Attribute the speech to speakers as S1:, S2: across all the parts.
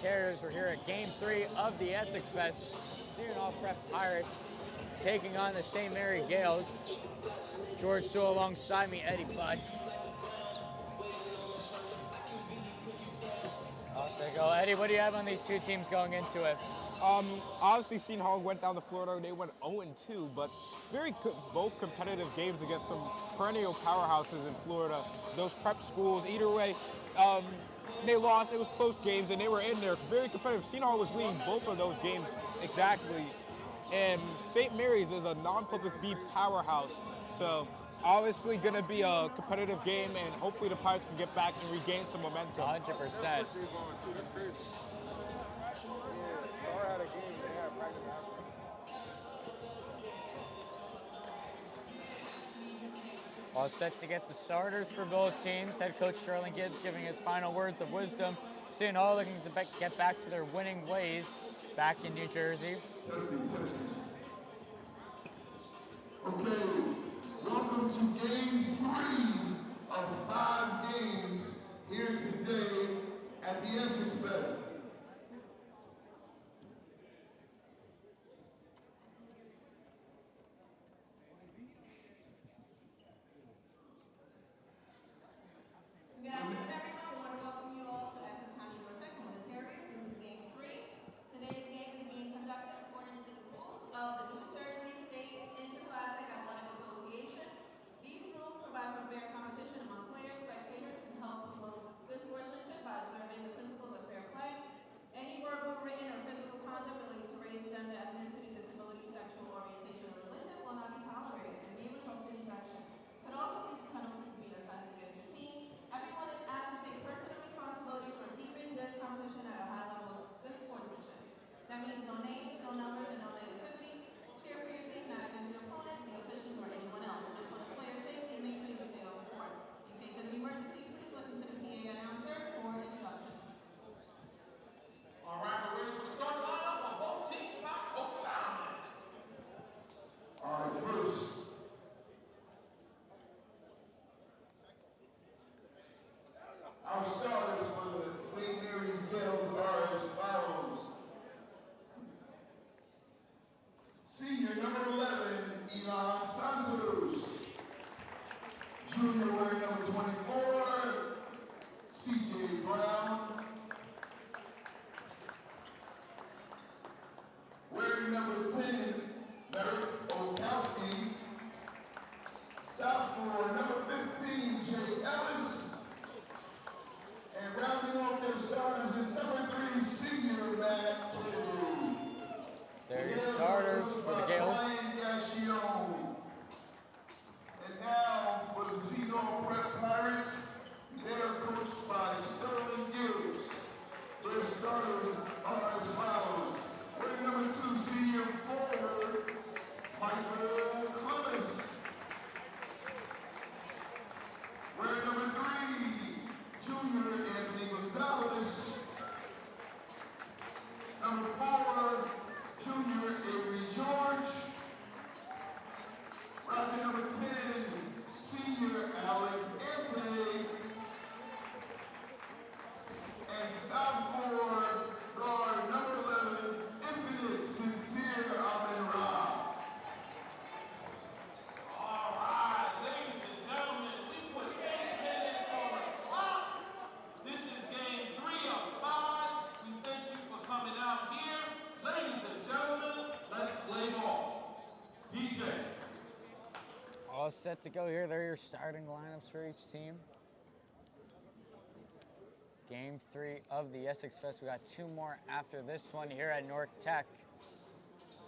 S1: Terriers. We're here at Game 3 of the Essex Fest. Seton Hall Prep Pirates taking on the St. Mary Gales. George Sewell alongside me, Eddie Budge. Also go. Eddie, what do you have on these two teams going into it?
S2: Obviously, Seton Hall went down to Florida. They went 0-2, but both competitive games against some perennial powerhouses in Florida. Those prep schools, either way, they lost. It was close games, and they were in there. Very competitive. Seton Hall was leading both of those games exactly. And St. Mary's is a non-public B powerhouse. So obviously going to be a competitive game, and hopefully the Pirates can get back and regain some momentum.
S1: 100%. All set to get the starters for both teams. Head coach Sterling Gibbs giving his final words of wisdom. Seton Hall looking to get back to their winning ways back in New Jersey.
S3: Testing. Okay, welcome to Game 3 of 5 games here today at the ESSEX Fest.
S4: Good afternoon, everyone. We want to welcome you all to Essex County Nortec Terriers. This is Game 3. Today's game is being conducted according to the rules of the New Jersey State Interscholastic Athletic Association. These rules provide for fair competition among players, spectators, and help promote good sportsmanship by observing the principles of fair play. Any verbal, written, or physical conduct related to race, gender, ethnicity, disability, sexual orientation, or religion will not be tolerated and may result in ejection. Could also lead to penalties being assessed against your team. Everyone is asked to take personal responsibility for keeping this competition at a high level of good sportsmanship. That means no names, no numbers, and no negativity. Cheer for your team, not against your opponent, the officials, or anyone else. And for the player's safety, make sure you stay on the court. In case of an emergency, please listen to the PA announcer for instructions.
S5: All right, we're ready for the start lineup on both teams by Coach Simon.
S3: All right, first. Our starters for the St. Mary's Gales are as follows. Senior number 11, Elon Santos. Junior wearing number 24, CJ Brown. Wearing number 10, Merrick Olkowski. Sophomore number 15, Jay Ellis. And rounding off their starters is number 3, senior Matt Kennedy.
S1: There are your starters for the Gales.
S3: And now for the Seton Hall Prep Pirates, they are coached by Sterling Gibbs. Their starters are as follows. Wearing number 2, senior forward, Michael Clemens. Wearing number 3, junior Anthony Gonzalez. Number 4, junior Avery George. Rounding number 10, senior Alex Ante. And sophomore guard number 11, Infinite Sincere Amin Ra.
S5: All right, ladies and gentlemen, we put 8 minutes on the clock. This is Game 3 of 5. We thank you for coming out here. Ladies and gentlemen, let's play ball. DJ.
S1: All set to go here. There are your starting lineups for each team. Game 3 of the Essex Fest. We got 2 more after this one here at North Tech.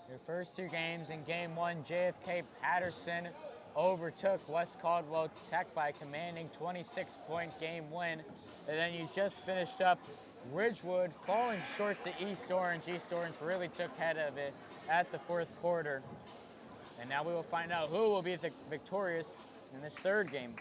S1: Your first 2 games. In Game 1, JFK Patterson overtook West Caldwell Tech by a commanding 26-point game win. And then you just finished up Ridgewood falling short to East Orange. East Orange really took head of it at the 4th quarter. And now we will find out who will be the victorious in this 3rd game.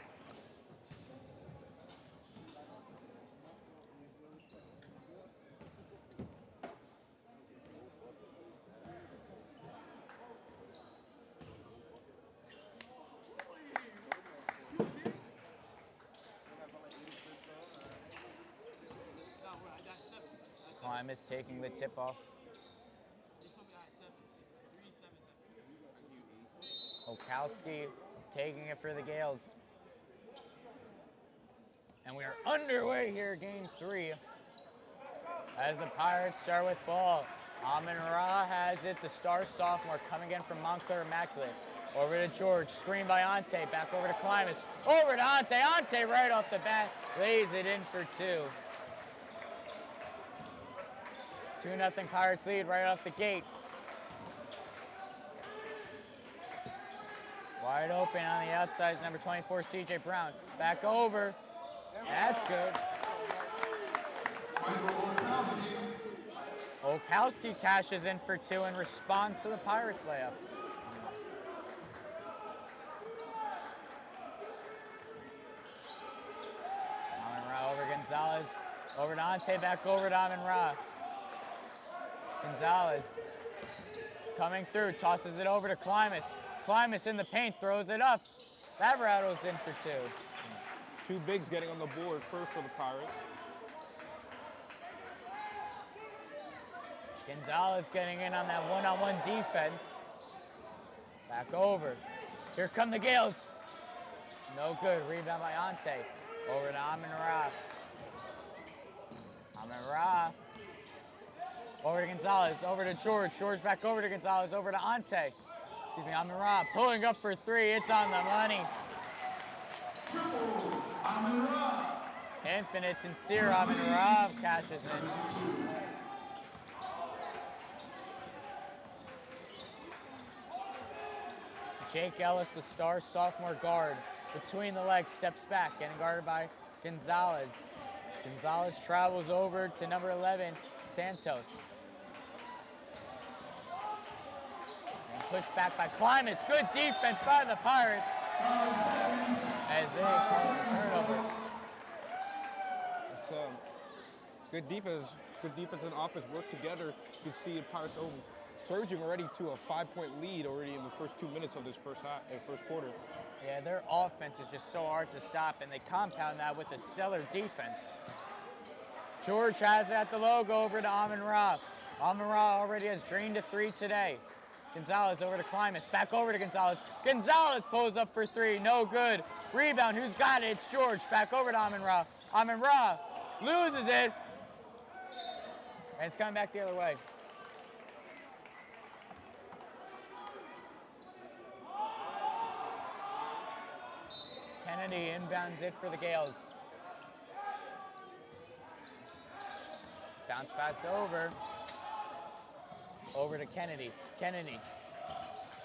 S1: Klimas taking the tip off. Okowski taking it for the Gales. And we are underway here, game 3. As the Pirates start with ball. Amon Ra has it, the star sophomore coming in from Montclair Immaculate. Over to George, screen by Ante, back over to Klimas. Over to Ante, Ante right off the bat, lays it in for 2. 2-0 Pirates lead right off the gate. Wide open on the outside is number 24, CJ Brown. Back over. That's good. Okowski cashes in for 2 and responds to the Pirates layup. Amon-Ra over Gonzalez. Over to Ante, back over to Amon-Ra. Gonzalez coming through, tosses it over to Klimas. Klimas in the paint, throws it up. That rattles in for 2.
S2: 2 bigs getting on the board first for the Pirates.
S1: Gonzalez getting in on that one-on-one defense. Back over. Here come the Gales. No good. Rebound by Ante. Over to Amon-Ra. Amon-Ra. Over to Gonzalez. Over to George. George back over to Gonzalez. Over to Ante. Excuse me, Amon-Ra pulling up for 3. It's on the money.
S3: Triple Amon-Ra.
S1: Infinite sincere Amon-Ra cashes in. Jake Ellis, the star sophomore guard, between the legs, steps back, getting guarded by Gonzalez. Gonzalez travels over to number 11, Santos. And pushed back by Klimas. Good defense by the Pirates as they call the turnover.
S2: It's good defense. Good defense and offense work together. You can see the Pirates surging already to a 5-point lead already in the first 2 minutes of this first quarter.
S1: Yeah, their offense is just so hard to stop, and they compound that with a stellar defense. George has it at the logo over to Amon-Ra. Amon-Ra already has drained a 3 today. Gonzalez over to Klimas, back over to Gonzalez. Gonzalez pulls up for 3, no good. Rebound, who's got it? It's George, back over to Amon-Ra. Amon-Ra loses it, and it's coming back the other way. Kennedy inbounds it for the Gales. Bounce pass over to Kennedy. Kennedy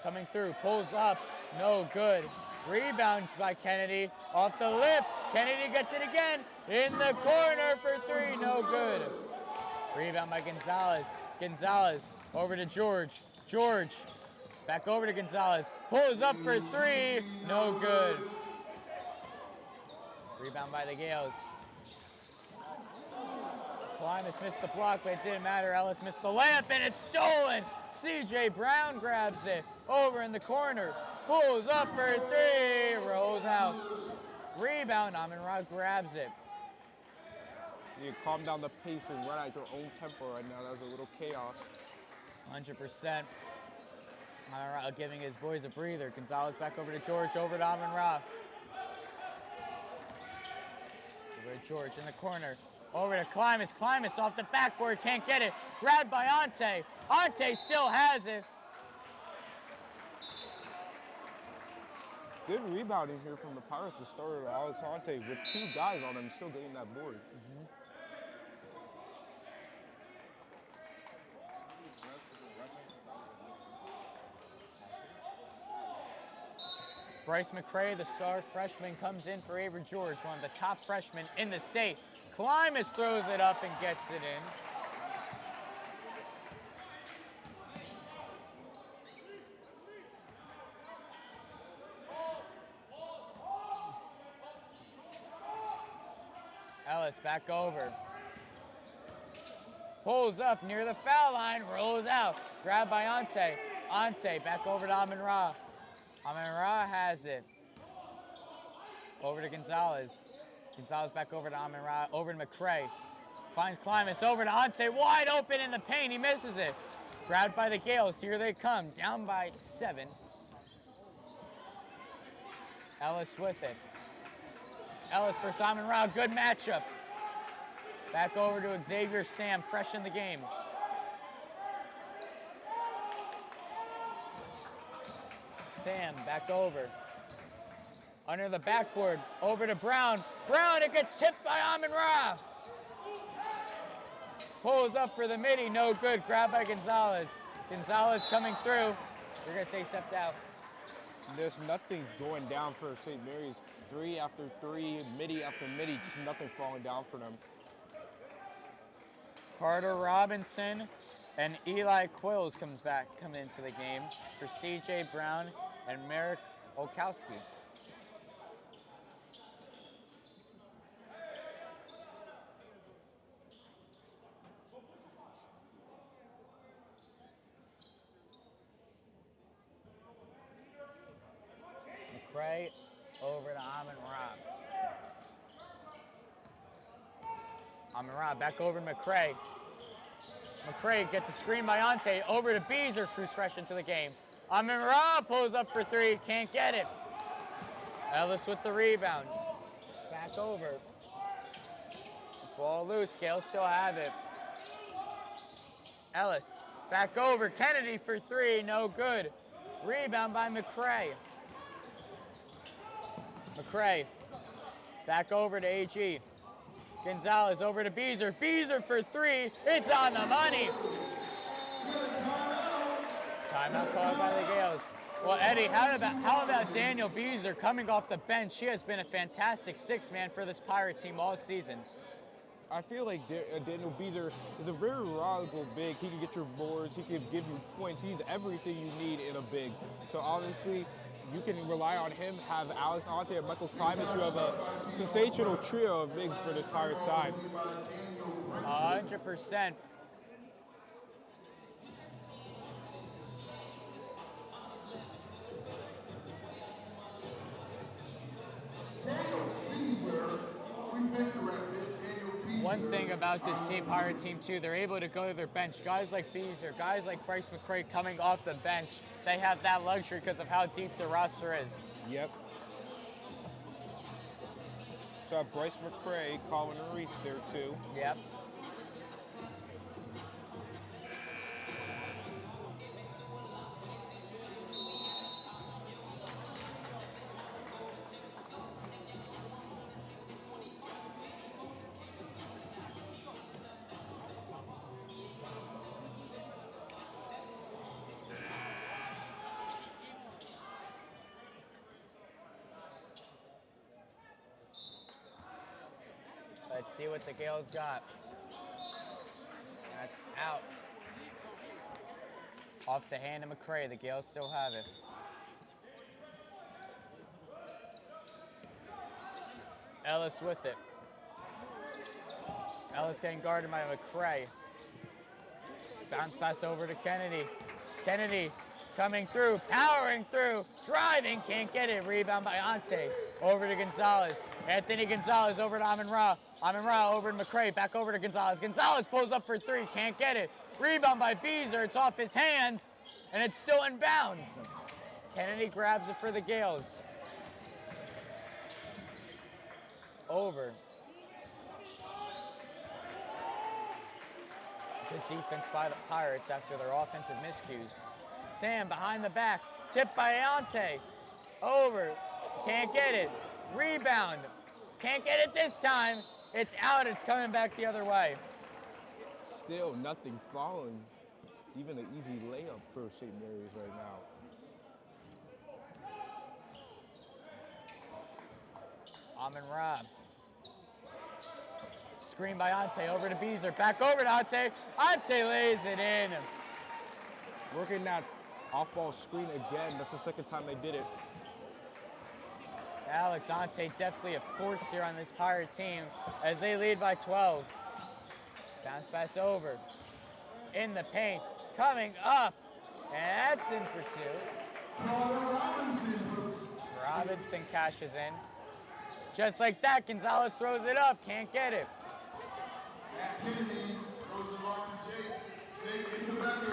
S1: coming through, pulls up, no good. Rebounds by Kennedy, off the lip. Kennedy gets it again, in the corner for 3, no good. Rebound by Gonzalez. Gonzalez over to George. George back over to Gonzalez, pulls up for 3, no good. Rebound by the Gales. Klimas missed the block, but it didn't matter. Ellis missed the layup, and it's stolen. CJ Brown grabs it over in the corner. Pulls up for 3, rolls out. Rebound, Amon-Ra grabs it.
S2: You calm down the pace and run at your own tempo right now. That was a little chaos.
S1: 100%. Amon-Ra giving his boys a breather. Gonzalez back over to George, over to Amon-Ra. Over to George in the corner. Over to Klimas. Klimas off the backboard, can't get it. Grabbed by Ante. Ante still has it.
S2: Good rebounding here from the Pirates to start Alex Ante with 2 guys on him, still getting that board.
S1: Bryce McCray, the star freshman, comes in for Avery George, one of the top freshmen in the state. Klimas throws it up and gets it in. Ellis back over. Pulls up near the foul line, rolls out. Grabbed by Ante. Ante back over to Amon-Ra. Amon-Ra has it. Over to Gonzalez. Gonzalez back over to Amon-Ra. Over to McCray. finds Climas over to Ante, wide open in the paint. He misses it. Grabbed by the Gales. Here they come, down by 7. Ellis with it. Ellis for Simon Rao. Good matchup. Back over to Xavier Sam, fresh in the game. Sam back over. Under the backboard, over to Brown. Brown, it gets tipped by Amin Ra. Pulls up for the midi, no good. Grabbed by Gonzalez. Gonzalez coming through. You're gonna say stepped out.
S2: There's nothing going down for St. Mary's. 3 after 3, midi after midi, just nothing falling down for them.
S1: Carter Robinson and Eli Quills come into the game for C.J. Brown and Merrick Olkowski. McCray over to Amin Ra. Amin Ra back over to McCray. McCray gets a screen by Ante, over to Beezer, who's fresh into the game. Amin Ra pulls up for 3, can't get it. Ellis with the rebound. Back over. Ball loose, Gales still have it. Ellis, back over, Kennedy for 3, no good. Rebound by McCray. McCray, back over to AG. Gonzalez over to Beezer. Beezer for 3. It's on the money. Timeout called by the Gales. Well, Eddie, how about Daniel Beezer coming off the bench? He has been a fantastic 6-man for this Pirate team all season.
S2: I feel like Daniel Beezer is a very reliable big. He can get your boards. He can give you points. He's everything you need in a big. So honestly, you can rely on him, have Alex Ante and Michael Klimas. You have a sensational trio of bigs for this Pirate side.
S1: 100%. One thing about this team, Pirate team too, they're able to go to their bench. Guys like Beezer, guys like Bryce McCray coming off the bench, they have that luxury because of how deep the roster is.
S2: Yep. So Bryce McCray, Colin Reese there too.
S1: Yep. Let's see what the Gales got. That's out. Off the hand of McCray, the Gales still have it. Ellis with it. Ellis getting guarded by McCray. Bounce pass over to Kennedy. Kennedy coming through, powering through, driving, can't get it. Rebound by Ante. Over to Gonzalez. Anthony Gonzalez over to Amin Ra. Amin Ra over to McCray, back over to Gonzalez. Gonzalez pulls up for 3, can't get it. Rebound by Beezer, it's off his hands, and it's still in bounds. Kennedy grabs it for the Gales. Over. Good defense by the Pirates after their offensive miscues. Sam behind the back, tipped by Ante. Over, can't get it. Rebound, can't get it this time. It's out, it's coming back the other way.
S2: Still nothing falling. Even an easy layup for St. Mary's right now.
S1: Amin Ra. Screen by Ante, over to Beezer, back over to Ante. Ante lays it in.
S2: Working that off-ball screen again. That's the second time they did it.
S1: Alex Ante definitely a force here on this Pirate team as they lead by 12. Bounce pass over. In the paint, coming up, and that's in for 2. Robinson cashes in. Just like that, Gonzalez throws it up, can't get it.
S3: At Kennedy throws the ball to Jake. Jake gets it back in.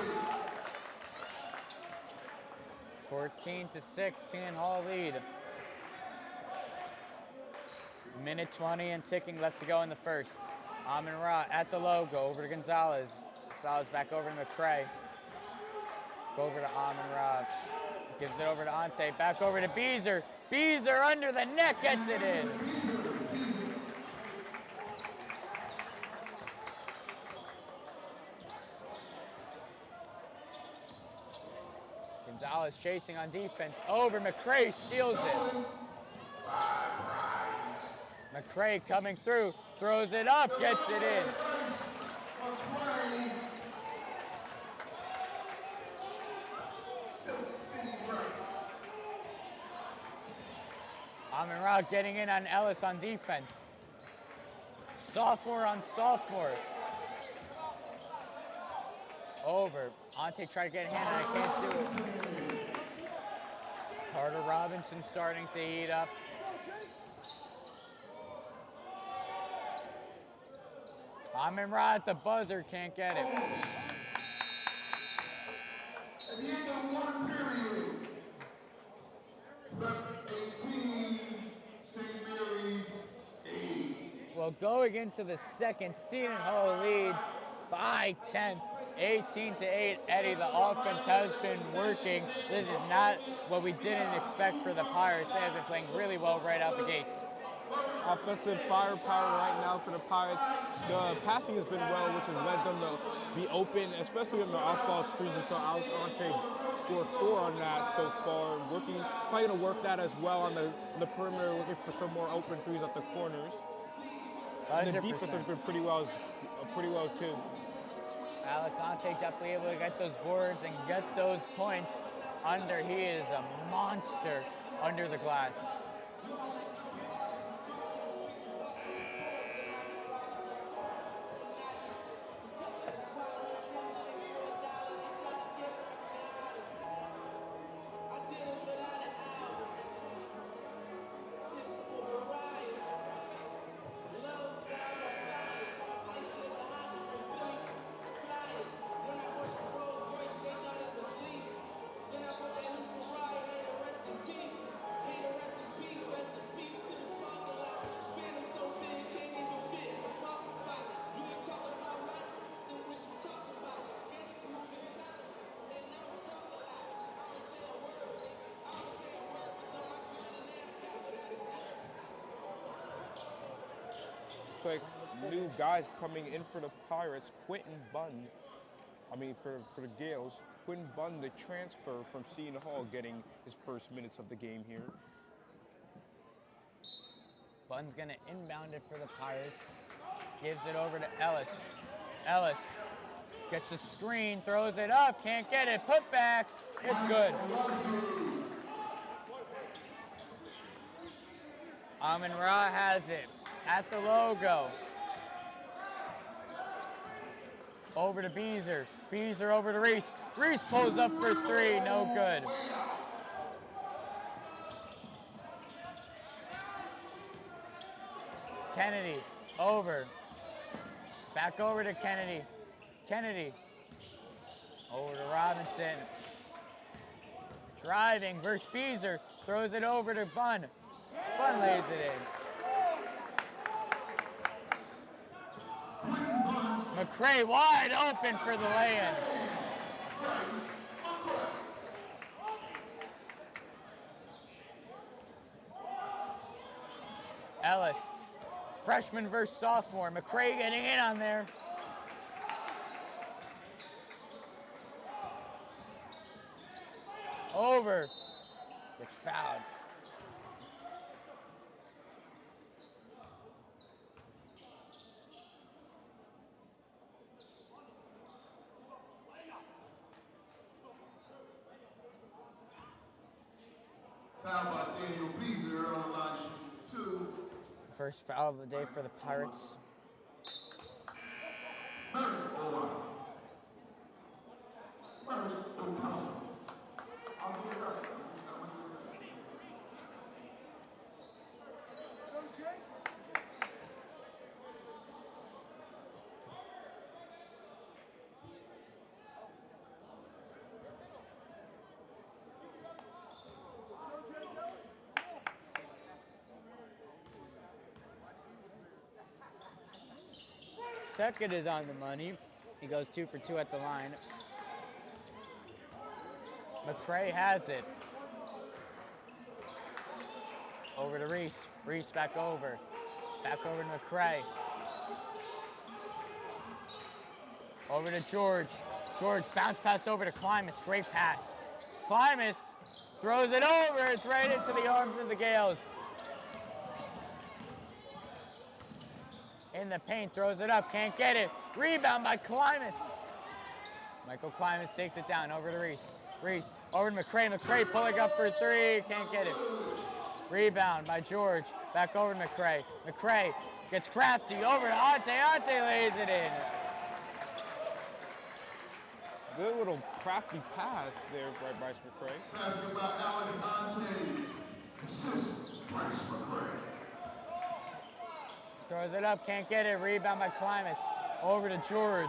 S1: 14-6, Seton Hall lead. Minute 20 and ticking left to go in the first. Amon Ra at the logo, over to Gonzalez. Gonzalez back over to McCray. Go over to Amon Ra. Gives it over to Ante. Back over to Beezer. Beezer under the net gets it in. Gonzalez chasing on defense. Over. McCray steals it. McCray coming through. Throws it up. Gets it in. Amon Ra getting in on Ellis on defense. Sophomore on sophomore. Over. Ante tried to get a hand and I can't do it. Carter Robinson starting to heat up. Amon Ra at the buzzer, can't get it.
S3: At the end of one period, Prep 18, St. Mary's 8.
S1: Well, going into the second, Seton Hall leads by 10, 18-8. Eddie, the offense has been working. This is not what we didn't expect for the Pirates. They have been playing really well right out the gates.
S2: Offensive firepower right now for the Pirates. The passing has been well, which has led them to be open, especially on the off-ball screens. We saw Alex Ante score 4 on that so far. Working, probably going to work that as well on the perimeter, looking for some more open threes at the corners. And the defense has been pretty well too.
S1: Alex Ante definitely able to get those boards and get those points under. He is a monster under the glass.
S2: Like new guys coming in for the Pirates. Quentin Bunn, for the Gales. Quentin Bunn, the transfer from Seton Hall, getting his first minutes of the game here.
S1: Bunn's gonna inbound it for the Pirates. Gives it over to Ellis. Ellis gets the screen, throws it up, can't get it, put back, it's good. Amon Ra has it. At the logo. Over to Beezer. Beezer over to Reese. Reese pulls up for 3, no good. Kennedy, over. Back over to Kennedy. Kennedy. Over to Robinson. Driving versus Beezer. Throws it over to Bunn. Bunn lays it in. McCray wide open for the lay-in. Ellis, freshman versus sophomore. McCray getting in on there. Over, gets fouled.
S3: Foul by Daniel Beezer on the line, shooting 2.
S1: First foul of the day for the Pirates.
S3: Meredith Owens. Meredith Owens. I'll get it right.
S1: Second is on the money. He goes 2 for 2 at the line. McCray has it. Over to Reese. Reese back over. Back over to McCray. Over to George. George bounce pass over to Klimas. Great pass. Klimas throws it over. It's right into the arms of the Gales. In the paint, throws it up, can't get it. Rebound by Klimas. Michael Klimas takes it down, over to Reese. Reese, over to McCray. McCray pulling up for 3, can't get it. Rebound by George, back over to McCray. McCray gets crafty, over to Ante. Ante lays it in.
S2: Good little crafty pass there by Bryce McCray.
S3: Basket by Alex Ante. Assist, Bryce McCray.
S1: Throws it up, can't get it. Rebound by Klimas. Over to George.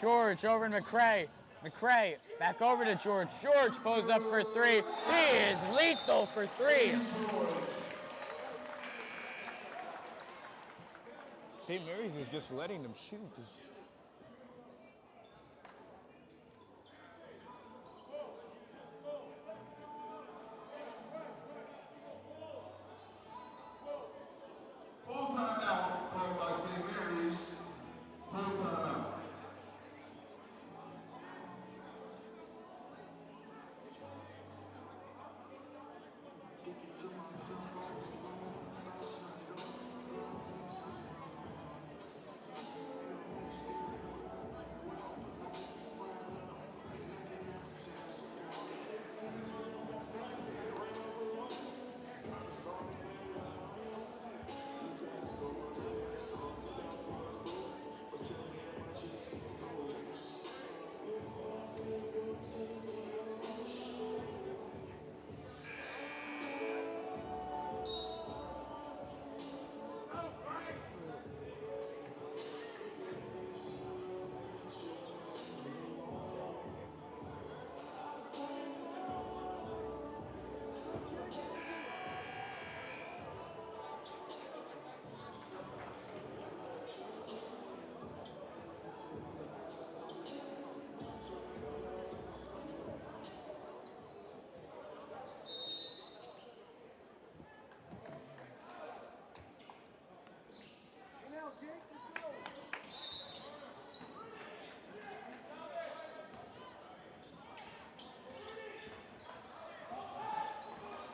S1: George over to McCray. McCray back over to George. George pulls up for 3. He is lethal for 3.
S2: St. Mary's is just letting them shoot.
S3: Full timeout called by St. Mary's. Full timeout.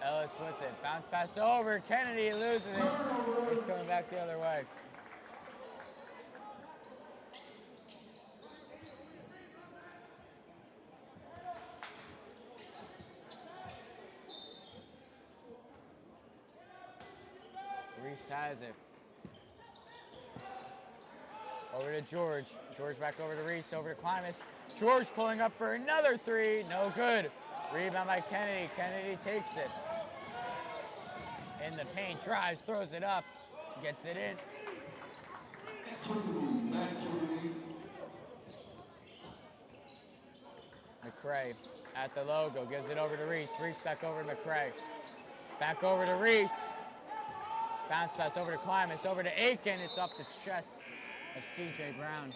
S1: Ellis with it. Bounce pass over. Kennedy loses it. It's going back the other way. Reese has it. Over to George. George back over to Reese. Over to Klimas. George pulling up for another 3. No good. Rebound by Kennedy. Kennedy takes it. In the paint, drives, throws it up, gets it in. McCray at the logo, gives it over to Reese. Reese back over to McCray. Back over to Reese. Bounce pass over to Klimas, over to Aiken. It's off the chest of C.J. Brown.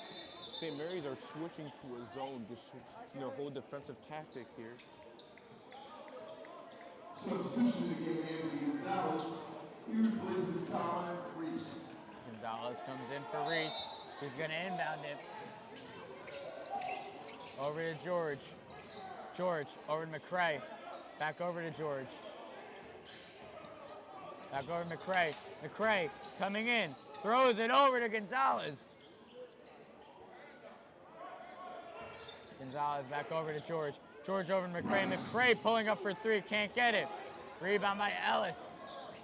S2: St. Mary's are switching to a zone, just whole defensive tactic here.
S3: Substitution in the game, Anthony Gonzalez. He replaces Colin Reese.
S1: Gonzalez comes in for Reese. He's going to inbound it. Over to George. George over to McCray. Back over to George. Back over to McCray. McCray coming in. Throws it over to Gonzalez. Gonzalez back over to George. George over to McCray. McCray pulling up for 3. Can't get it. Rebound by Ellis.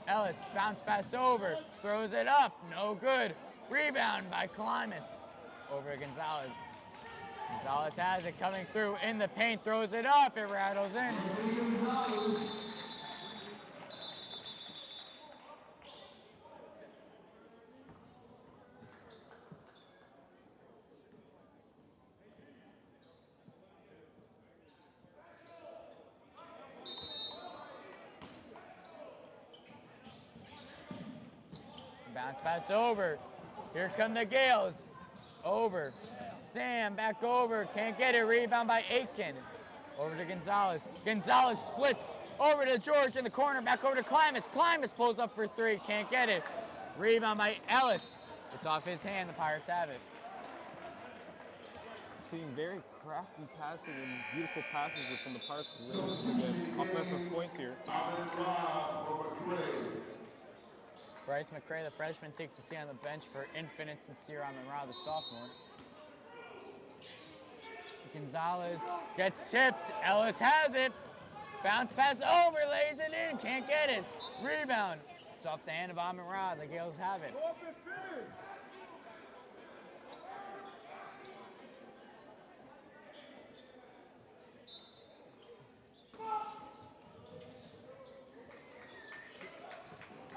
S1: Ellis bounce pass over. Throws it up. No good. Rebound by Klimas. Over to Gonzalez. Gonzalez has it coming through in the paint. Throws it up. It rattles in. Bounce pass over. Here come the Gales. over. Sam, back over. Can't get it. Rebound by Aiken. Over to Gonzalez. Gonzalez splits. Over to George in the corner. Back over to Klimas. Klimas pulls up for three. Can't get it. Rebound by Ellis. It's off his hand. The Pirates have it.
S2: Seeing very crafty passing and beautiful passes from the Pirates to get offensive points here.
S1: Bryce McCray, the freshman, takes a seat on the bench for Infinite Sincere Amon-Ra, the sophomore. Gonzalez gets tipped. Ellis has it. Bounce pass over, lays it in. Can't get it. Rebound. It's off the hand of Amon-Ra. The Gales have it.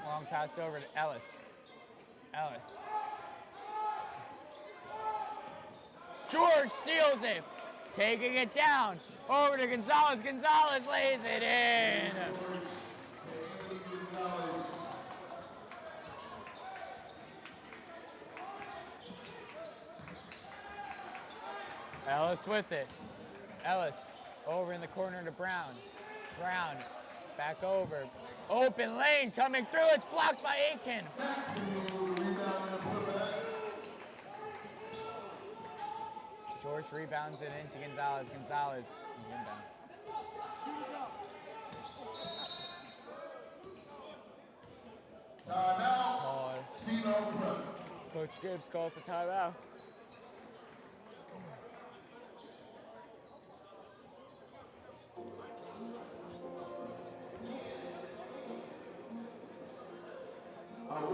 S1: Long pass over to Ellis. Ellis. George steals it. Taking it down. Over to Gonzalez. Gonzalez lays it in. Ellis with it. Ellis over in the corner to Brown. Brown back over. Open lane coming through. It's blocked by Aiken. George rebounds it into Gonzalez. Gonzalez inbound.
S3: Timeout. Seton Prep.
S1: Coach Gibbs calls a timeout.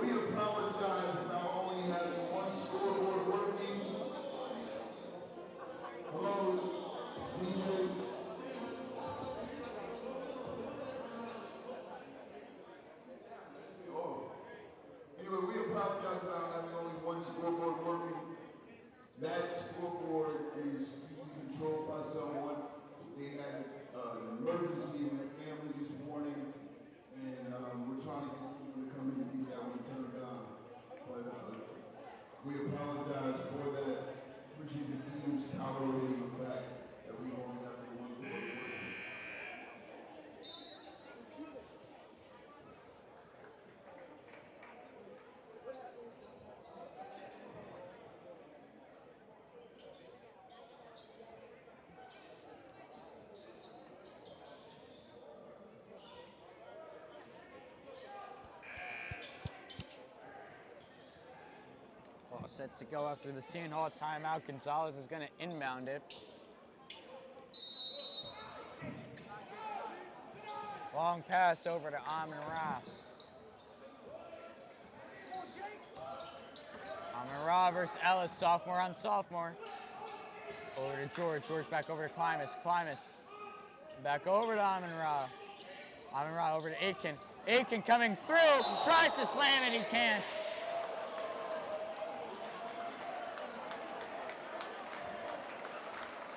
S3: We apologize about only having one scoreboard working. Hello, DJ. Anyway, we apologize about having only one scoreboard working. That scoreboard is usually controlled by someone. They had an emergency in their family this morning, and we're trying to get someone to come in and get that one turned on. But we apologize for that. Appreciate the teams tolerating the fact that we only got the one board working.
S1: All set to go after the Seton Hall timeout. Gonzalez is going to inbound it. Long pass over to Amon-Ra. Amon-Ra versus Ellis, sophomore on sophomore. Over to George. George back over to Klimas. Klimas back over to Amon-Ra. Amon-Ra over to Aiken. Aiken coming through. Tries to slam it. He can't.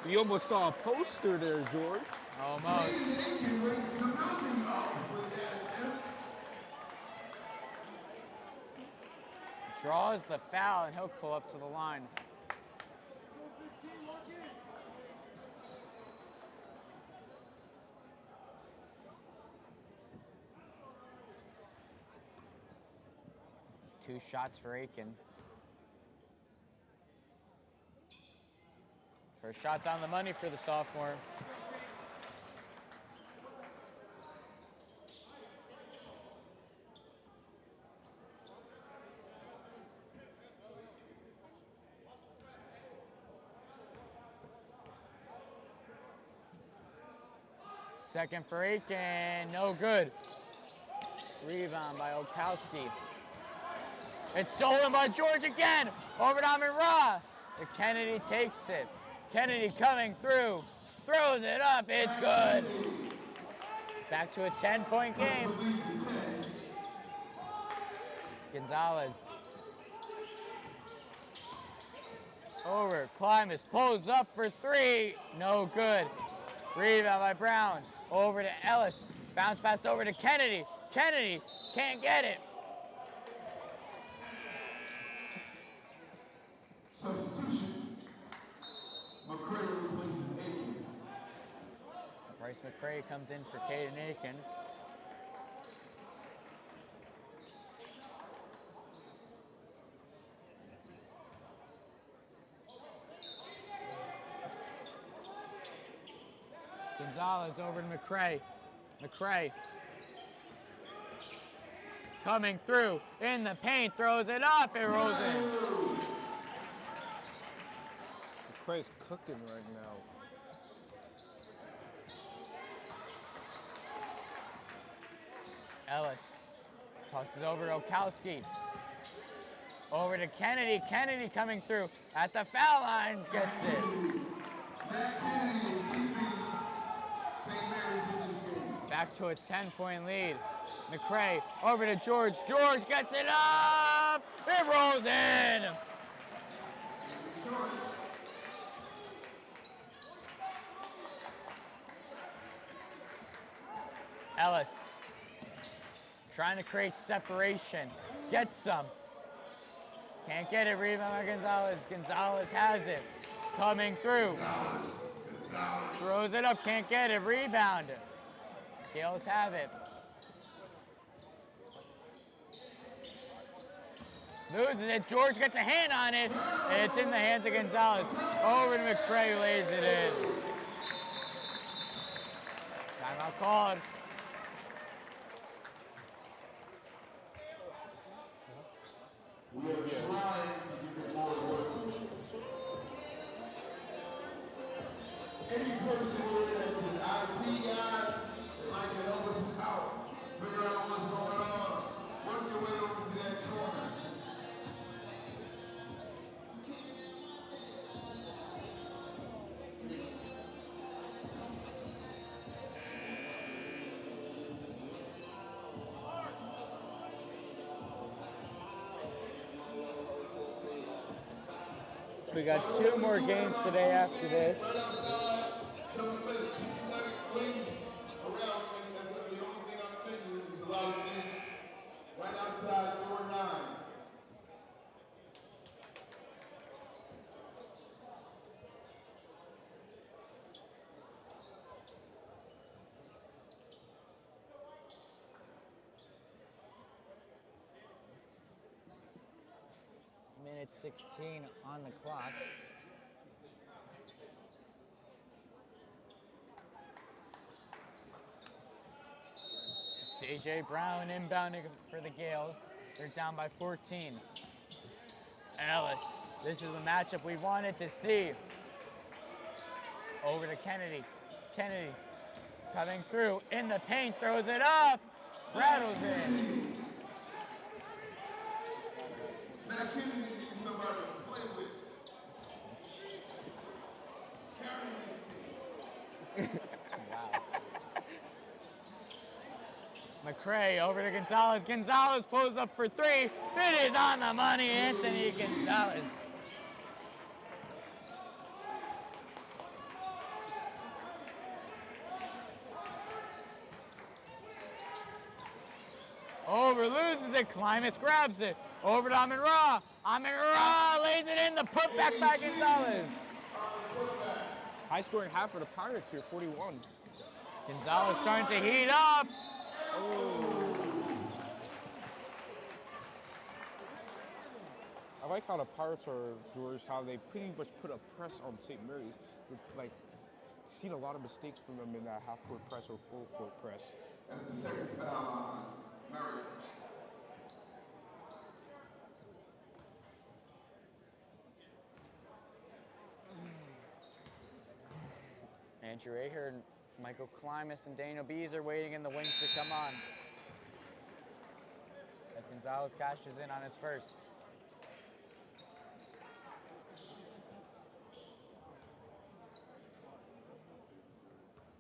S2: You almost saw a poster there, George.
S1: Almost.
S3: Aiken wakes the building up with that attempt.
S1: Draws the foul, and he'll pull up to the line. Two shots for Aiken. First shot's on the money for the sophomore. Second for Aiken, no good. Rebound by Okowski. It's stolen by George again. Over to Amon-Ra. Kennedy takes it. Kennedy coming through. Throws it up. It's good. Back to a 10-point game. Gonzalez. Over. Klimas pulls up for three. No good. Rebound by Brown. Over to Ellis. Bounce pass over to Kennedy. Kennedy can't get it.
S3: Substitution.
S1: Bryce McCray comes in for Caden Aiken. Gonzalez over to McCray. McCray coming through in the paint, throws it up, it rolls in.
S2: McCray's cooking right now.
S1: Ellis tosses over to Okowski. Over to Kennedy. Kennedy coming through at the foul line, gets it.
S3: Matt Kennedy is keeping St. Mary's in this game.
S1: Back to a 10-point lead. McCray over to George. George gets it up. It rolls in. Ellis trying to create separation. Gets some. Can't get it. Rebound by Gonzalez. Gonzalez has it. Coming through. Throws it up. Can't get it. Rebound. Gales have it. Loses it. George gets a hand on it. It's in the hands of Gonzalez. Over to McCray, who lays it in. Timeout called.
S3: We are trying to give it more work. Any person related to the IT guy that like to help us out, figure out what's going on, work your way over to that corner.
S1: We got 2 more games today after this.
S3: Right outside, some of the best chicken nugget wings around, and that's the only thing on the menu. There's a lot of things. Right outside door 9.
S1: Minute 16 on the clock. CJ Brown inbounding for the Gales. They're down by 14. Ellis, this is the matchup we wanted to see. Over to Kennedy. Kennedy coming through in the paint, throws it up, rattles in.
S3: Matt Kennedy needs somebody to play with. Carry this team.
S1: McCray over to Gonzalez. Gonzalez pulls up for 3. It is on the money, Anthony Gonzalez. Over, loses it. Klimas grabs it. Over to Amin Ra. Amin Ra lays it in. The putback by Gonzalez.
S2: High scoring half for the Pirates here, 41.
S1: Gonzalez starting to heat up.
S2: I like how the Pirates are, George, how they pretty much put a press on St. Mary's. We've, like, seen a lot of mistakes from them in that half-court press or full-court press.
S3: That's the second foul on Murray.
S1: Andrew Ahern, Michael Klimas, and Daniel Bees are waiting in the wings to come on. As Gonzalez cashes in on his first.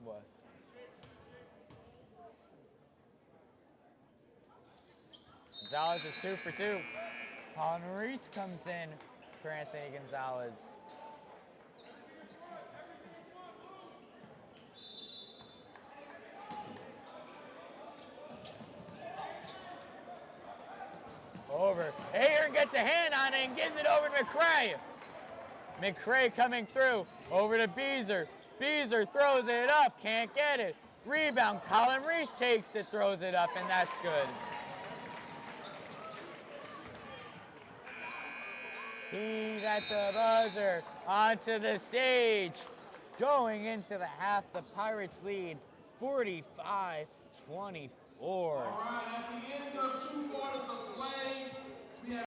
S1: What? Gonzalez is 2 for 2. Paul Maurice comes in for Anthony Gonzalez. Over. Ahern gets a hand on it and gives it over to McCray. McCray coming through, over to Beezer. Beezer throws it up, can't get it. Rebound, Colin Reese takes it, throws it up, and that's good. He's at the buzzer, onto the stage. Going into the half, the Pirates lead 45-24.
S5: All right, at the end of 2 quarters of play, we have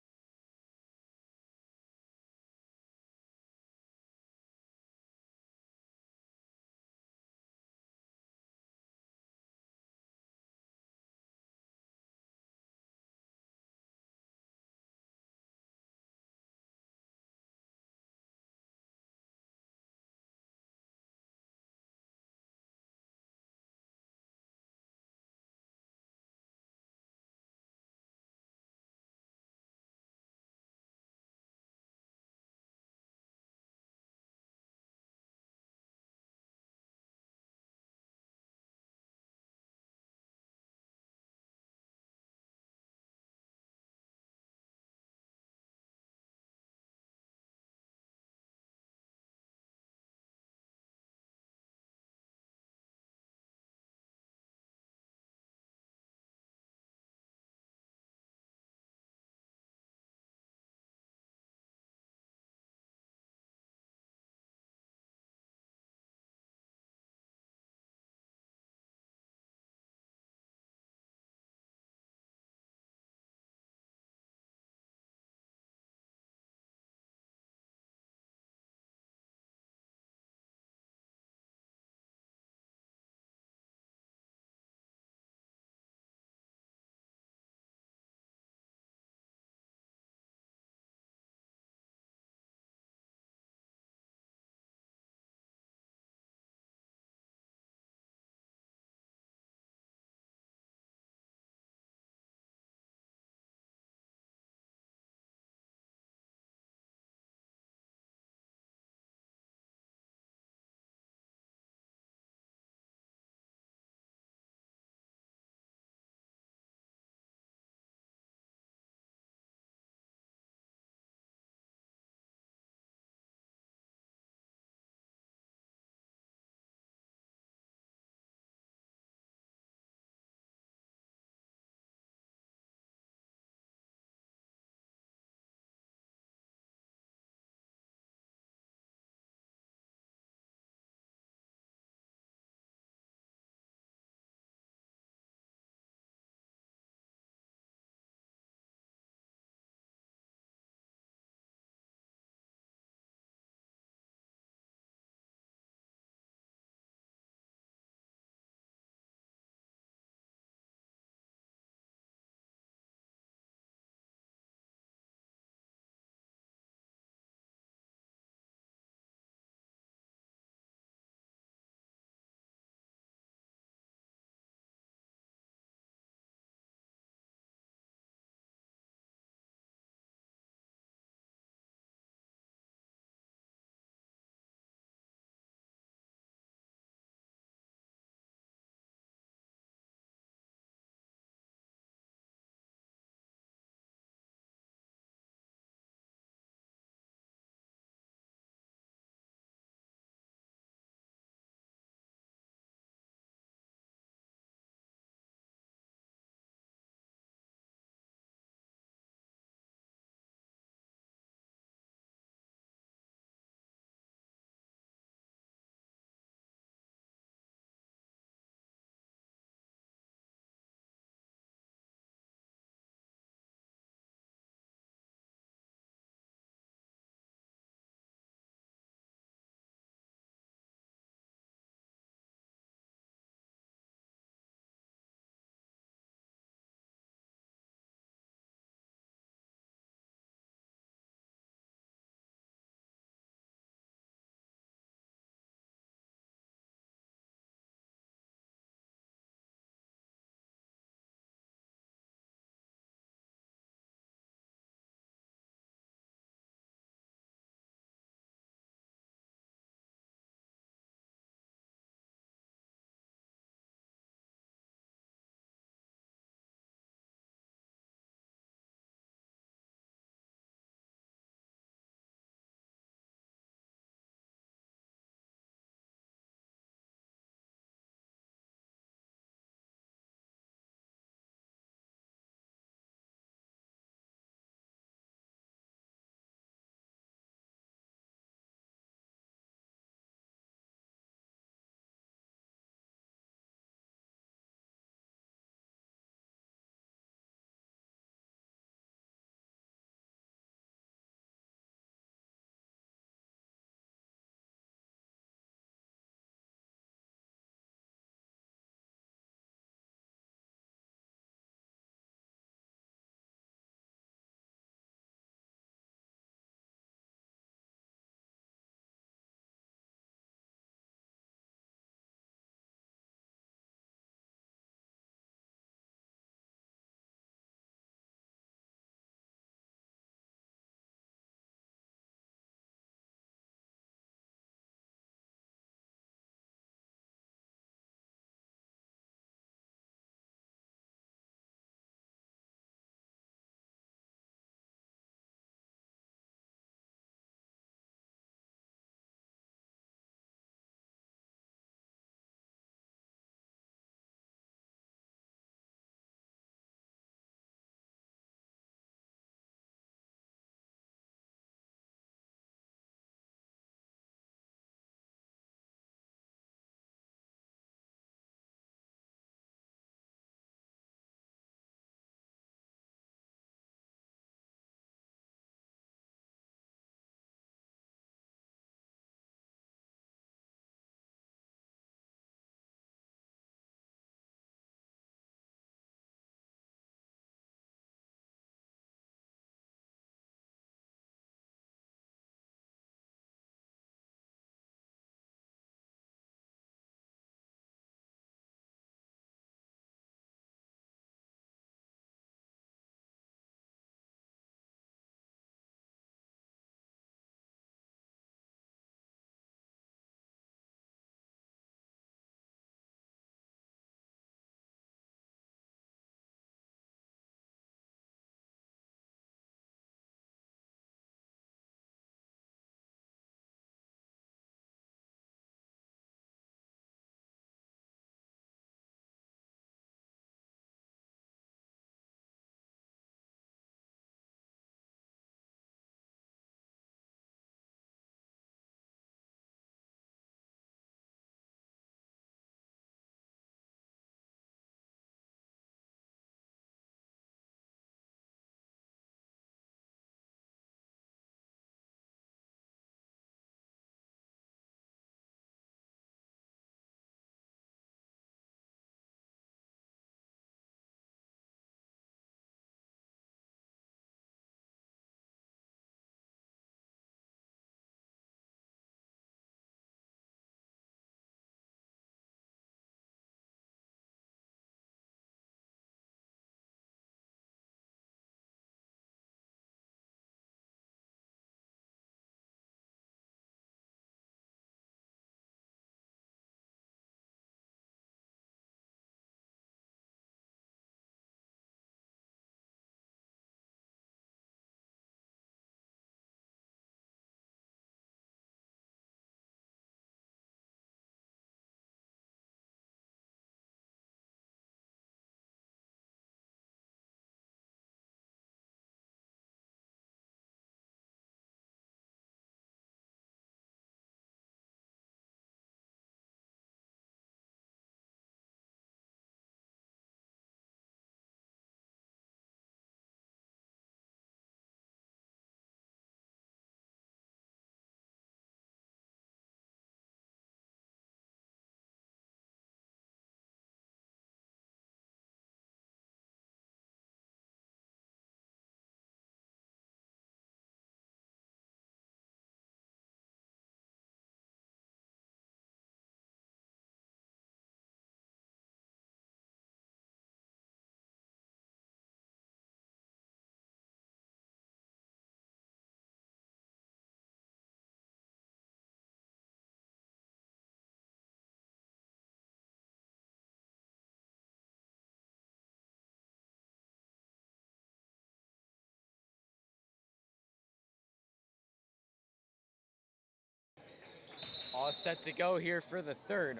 S1: All set to go here for the third.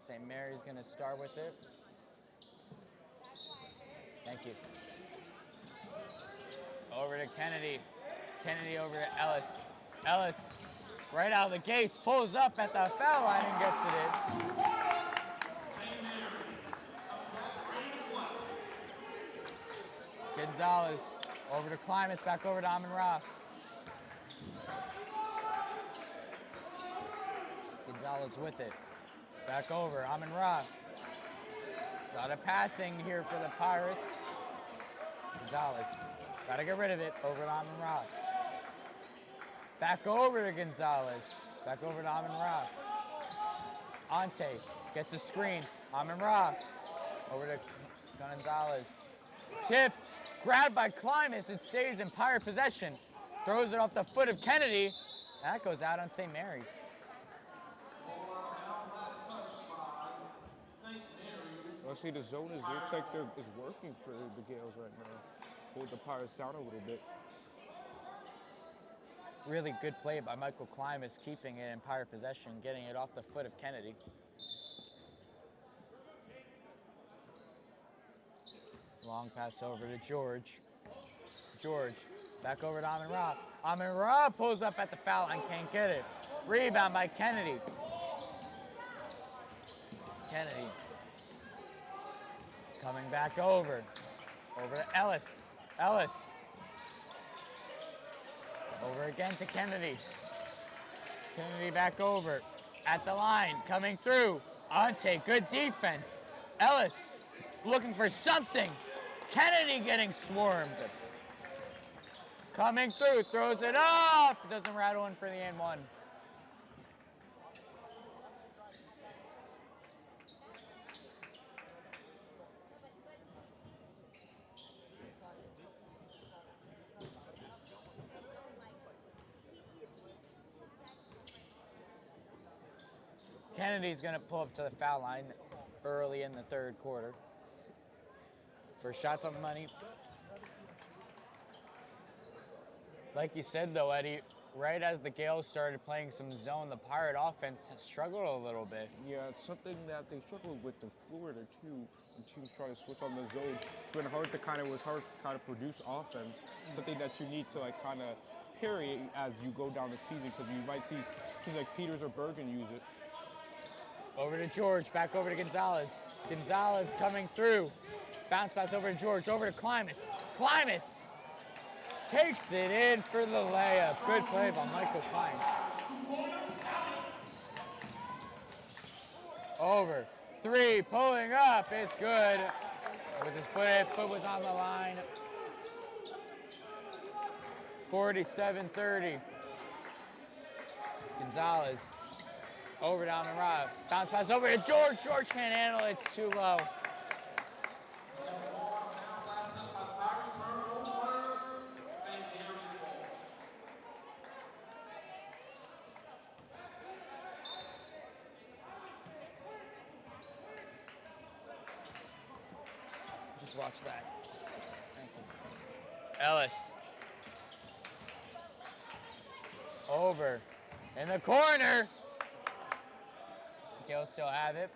S1: St. Mary's going to start with it. Thank you. Over to Kennedy. Kennedy over to Ellis. Ellis, right out of the gates, pulls up at the foul line and gets it in. Gonzalez over to Klimas, back over to Amon-Ra. Gonzalez with it. Back over, Amon-Ra. A lot of passing here for the Pirates. Gonzalez, gotta get rid of it, over to Amon-Ra. Back over to Gonzalez. Back over to Amon-Ra. Ante gets a screen. Amon-Ra over to Gonzalez. Tipped, grabbed by Klimas. It stays in Pirate possession. Throws it off the foot of Kennedy. That goes out on St. Mary's.
S2: Well, see, the zone looks like is working for the Gales right now. Hold the Pirates down a little bit.
S1: Really good play by Michael Klimas, keeping it in Pirate possession, getting it off the foot of Kennedy. Long pass over to George. George, back over to Amon-Ra. Amon-Ra pulls up at the foul and can't get it. Rebound by Kennedy. Kennedy. Coming back over. Over to Ellis. Ellis. Over again to Kennedy. Kennedy back over. At the line, coming through. Ante, good defense. Ellis looking for something. Kennedy getting swarmed. Coming through, throws it up. Doesn't rattle in for the and one. Kennedy's going to pull up to the foul line early in the third quarter. First shots on money. Like you said, though, Eddie, right as the Gales started playing some zone, the Pirate offense has struggled a little bit.
S2: Yeah, it's something that they struggled with in Florida, too. When teams try to switch on the zone, it's been hard to kind of produce offense. Something that you need to, kind of parry as you go down the season, because you might see teams like Peters or Bergen use it.
S1: Over to George, back over to Gonzalez. Gonzalez coming through. Bounce pass over to George, over to Klimas. Klimas takes it in for the layup. Good play by Michael Klimas. Over. Three, pulling up. It's good. It was his foot was on the line. 47-30. Gonzalez. Over down the right. Bounce pass over to George. George can't handle it. It's too low. Just watch that. Thank you. Ellis. Over. In the corner. Gales still have it.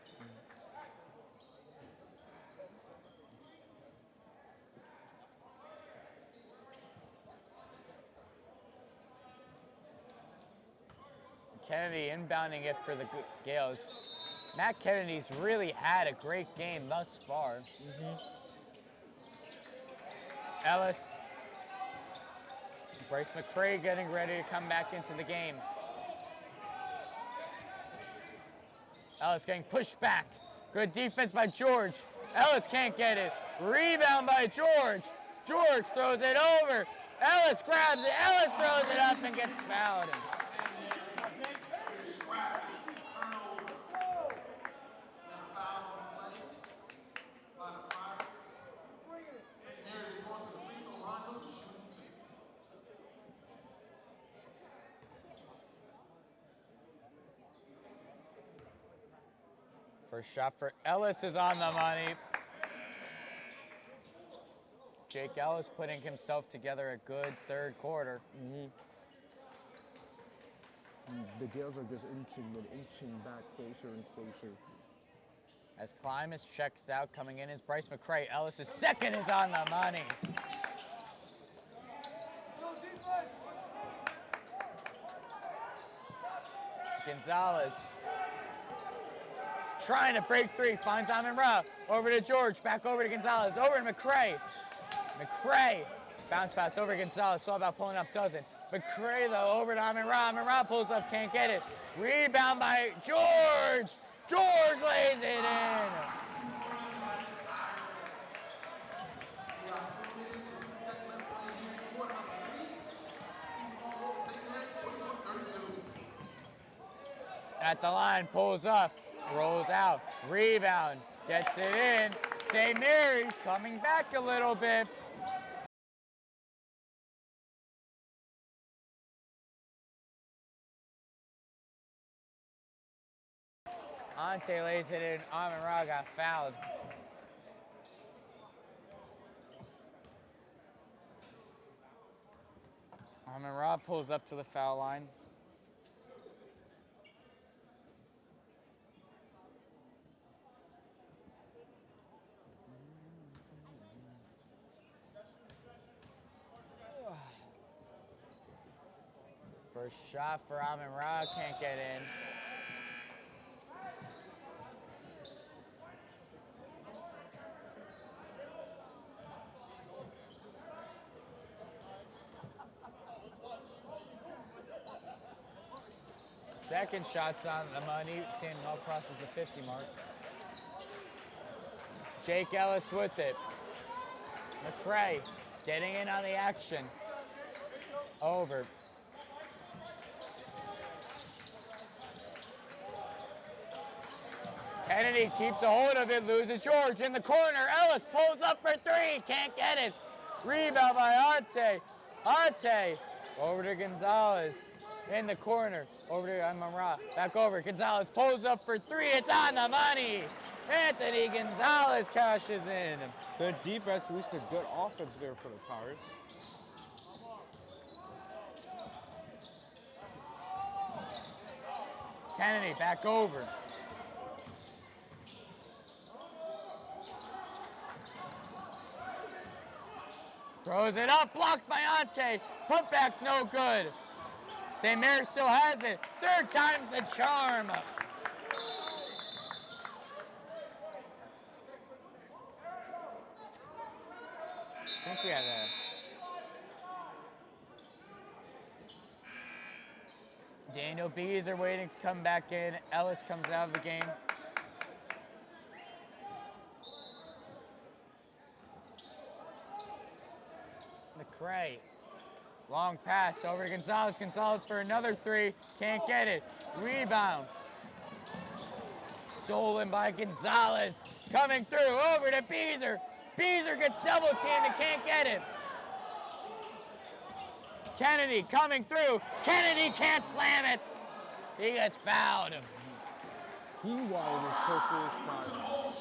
S1: Kennedy inbounding it for the Gales. Matt Kennedy's really had a great game thus far. Ellis. Bryce McCray getting ready to come back into the game. Ellis getting pushed back. Good defense by George. Ellis can't get it. Rebound by George. George throws it over. Ellis grabs it. Ellis throws it up and gets fouled. First shot for Ellis is on the money. Jake Ellis putting himself together a good third quarter.
S2: The Gales are just inching back closer and closer.
S1: As Klimas checks out, coming in is Bryce McCray. Ellis' second is on the money. Gonzalez trying to break three, finds Amin-Ra. Over to George, back over to Gonzalez, over to McCray. McCray, bounce pass over to Gonzalez, saw about pulling up, doesn't. McCray though, over to Amin-Ra. Amin-Ra pulls up, can't get it. Rebound by George. George lays it in. At the line, pulls up, rolls out, rebound, gets it in. St. Mary's coming back a little bit. Ante lays it in. Amin-Ra got fouled. Amin-Ra pulls up to the foul line. First shot for Amin-Ra, can't get in. Second shot's on the money. Sandoval crosses the 50 mark. Jake Ellis with it. McCray getting in on the action. Over. Kennedy keeps a hold of it, loses George in the corner. Ellis pulls up for three, can't get it. Rebound by Ante. Ante over to Gonzalez in the corner. Over to Amin-Ra. Back over. Gonzalez pulls up for three. It's on the money. Anthony Gonzalez cashes in.
S2: Good defense, at least a good offense there for the Pirates.
S1: Kennedy back over. Throws it up, blocked by Ante. Put back, no good. St. Mary still has it. Third time's the charm. I think we had Daniel Bees are waiting to come back in. Ellis comes out of the game. McCray. Long pass over to Gonzalez. Gonzalez for another three. Can't get it. Rebound. Stolen by Gonzalez. Coming through. Over to Beezer. Beezer gets double teamed and can't get it. Kennedy coming through. Kennedy can't slam it. He gets fouled.
S2: He wanted his personal time.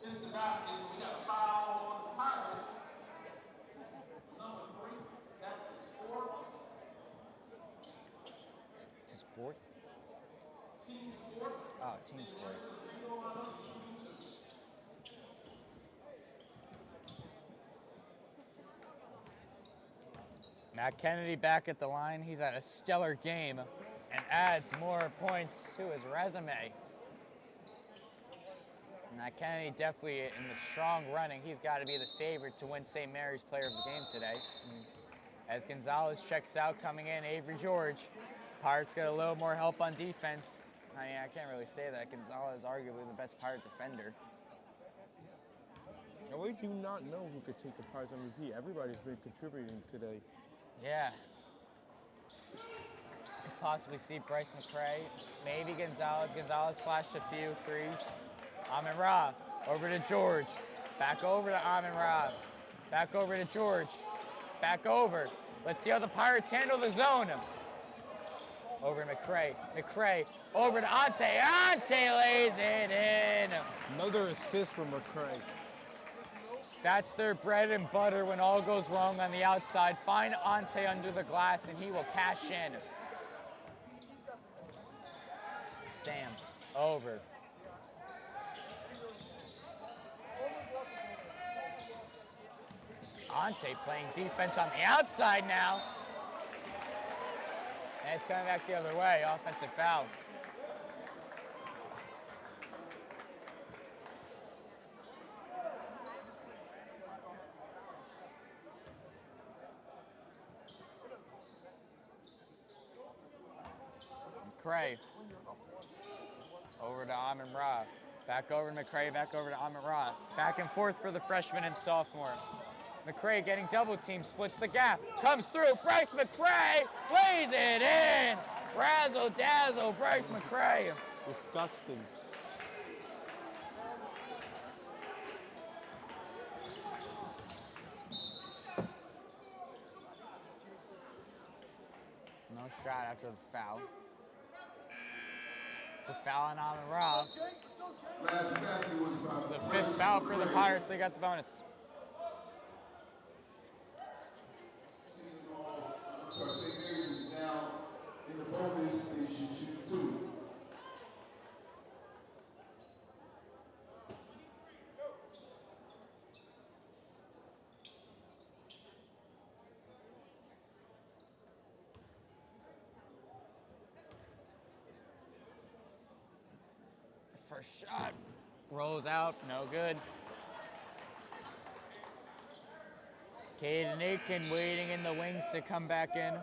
S5: It's the basket. We got a foul on the Pirates. Number 3. That's his 4th.
S1: It's his 4th?
S5: Team's 4th.
S1: Oh, team's 4th. Matt Kennedy back at the line. He's had a stellar game and adds more points to his resume. Matt Kennedy definitely in the strong running. He's got to be the favorite to win St. Mary's Player of the Game today. As Gonzalez checks out, coming in, Avery George. Pirates got a little more help on defense. I mean, I can't really say that. Gonzalez is arguably the best Pirate defender.
S2: And we do not know who could take the Pirates MVP. Everybody's been contributing today.
S1: Yeah. Could possibly see Bryce McCray, maybe Gonzalez. Gonzalez flashed a few threes. Amin-Ra over to George. Back over to Amin-Ra. Back over to George. Back over. Let's see how the Pirates handle the zone. Over to McCray. McCray over to Ante. Ante lays it in.
S2: Another assist from McCray.
S1: That's their bread and butter when all goes wrong on the outside. Find Ante under the glass and he will cash in. Sam, over. Ante playing defense on the outside now. And it's coming back the other way, offensive foul. McCray. Over to Amon Ra. Back over to McCray, back over to Amon Ra. Back and forth for the freshman and sophomore. McCray getting double team, splits the gap, comes through. Bryce McCray lays it in. Razzle dazzle, Bryce McCray.
S2: Disgusting.
S1: No shot after the foul. It's a foul on Amon Ra.
S3: Last basket was by
S1: It's the fifth foul for the Pirates. They got the bonus.
S3: St. Mary's is now in the bonus. They should shoot 2.
S1: First shot. Rolls out. No good. Caden Aiken waiting in the wings to come back in.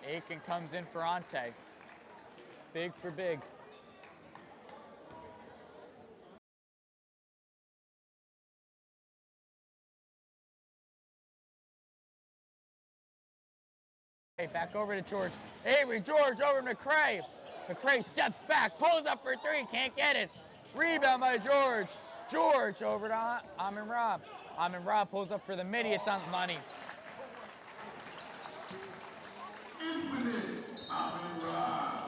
S1: Aiken comes in for Ante. Big for big. Back over to George. Avery George over to McCray. McCray steps back, pulls up for 3, can't get it. Rebound by George. George over to Amon Ra. Amon Ra pulls up for the midi, it's on the money.
S3: Infinite Amon Ra.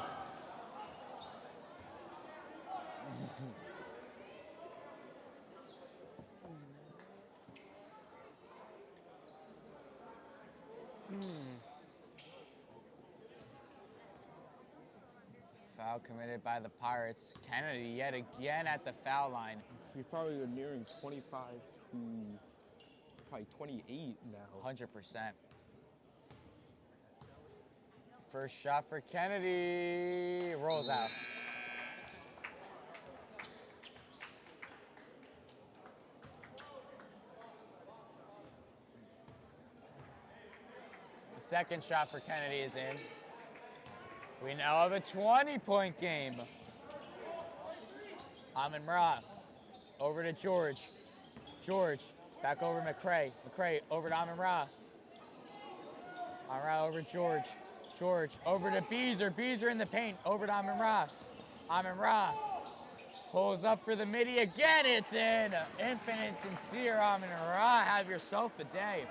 S1: Foul committed by the Pirates. Kennedy yet again at the foul line.
S2: He's probably nearing 25 to probably 28 now.
S1: 100%. First shot for Kennedy. Rolls out. The second shot for Kennedy is in. We now have a 20-point game. Amon Ra over to George. George back over McCray. McCray over to Amon Ra. Amon Ra over George. George over to Beezer. Beezer in the paint. Over to Amon Ra. Amon Ra pulls up for the midi again. It's in. Infinite sincere Amon Ra. Have yourself a day.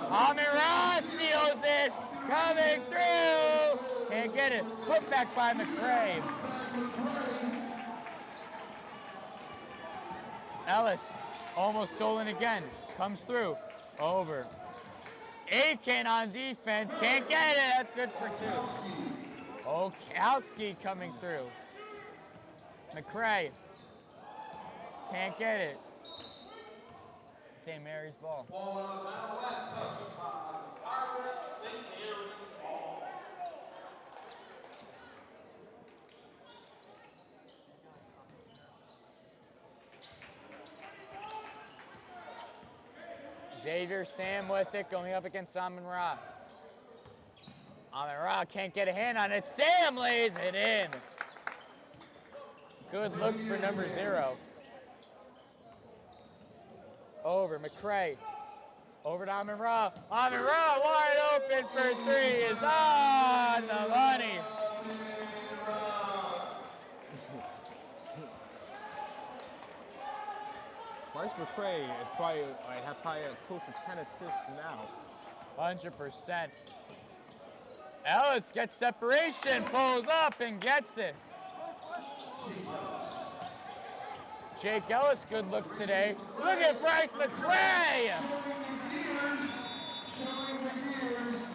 S1: Amon Ra steals it. Coming through. Can't get it. Put back by McCray. Ellis almost stolen again. Comes through. Over. Aiken on defense. Can't get it. That's good for 2. Okowski coming through. McCray. Can't get it. St. Mary's ball. Xavier Sam with it, going up against Amon Ra. Amon Ra can't get a hand on it. Sam lays it in. Good looks for number 0. Over, McCray. Over to Amon Ra. Amon Ra wide open for 3 is on the money.
S2: Bryce McCray is probably close to 10 assists now.
S1: 100%. Ellis gets separation, pulls up and gets it. Jake Ellis, good looks today. Look at Bryce McCray!
S3: Showing the gears.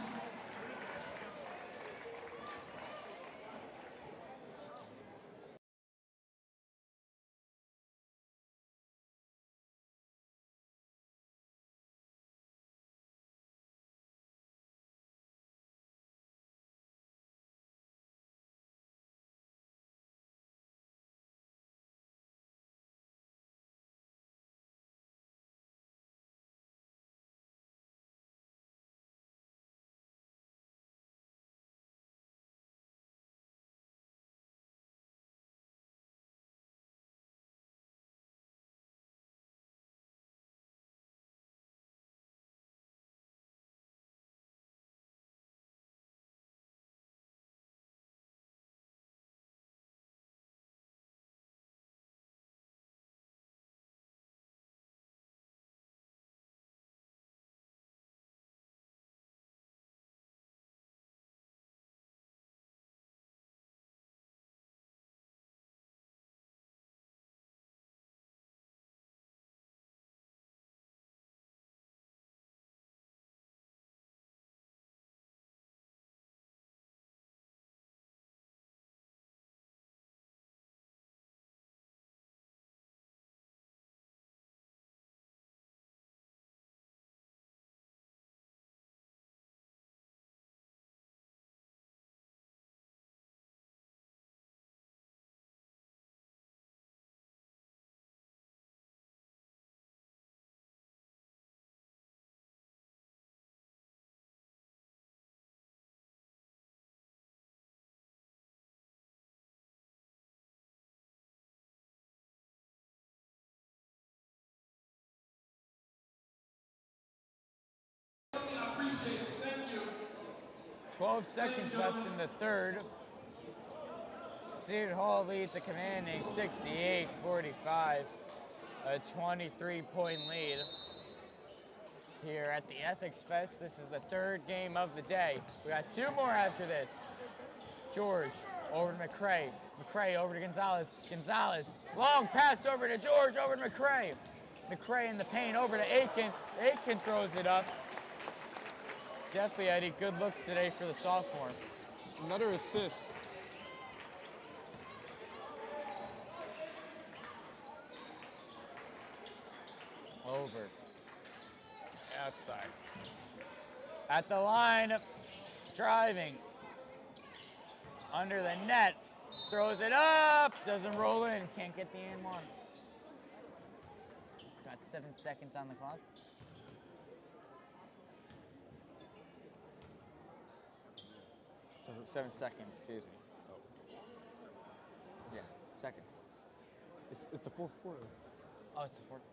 S5: I appreciate it. Thank you.
S1: 12 seconds left in the third. Seton Hall leads a commanding 68-45, a 23-point lead. Here at the Essex Fest, this is the third game of the day. We got two more after this. George over to McCray. McCray over to Gonzalez. Gonzalez, long pass over to George, over to McCray. McCray in the paint over to Aiken. Aiken throws it up. Definitely, Eddie, good looks today for the sophomore.
S2: Another assist.
S1: Over. Outside. At the line, driving. Under the net. Throws it up. Doesn't roll in. Can't get the and one. Got 7 seconds on the clock. Seven seconds, excuse me. Yeah, seconds.
S2: It's the fourth quarter.
S1: Oh, it's the fourth one.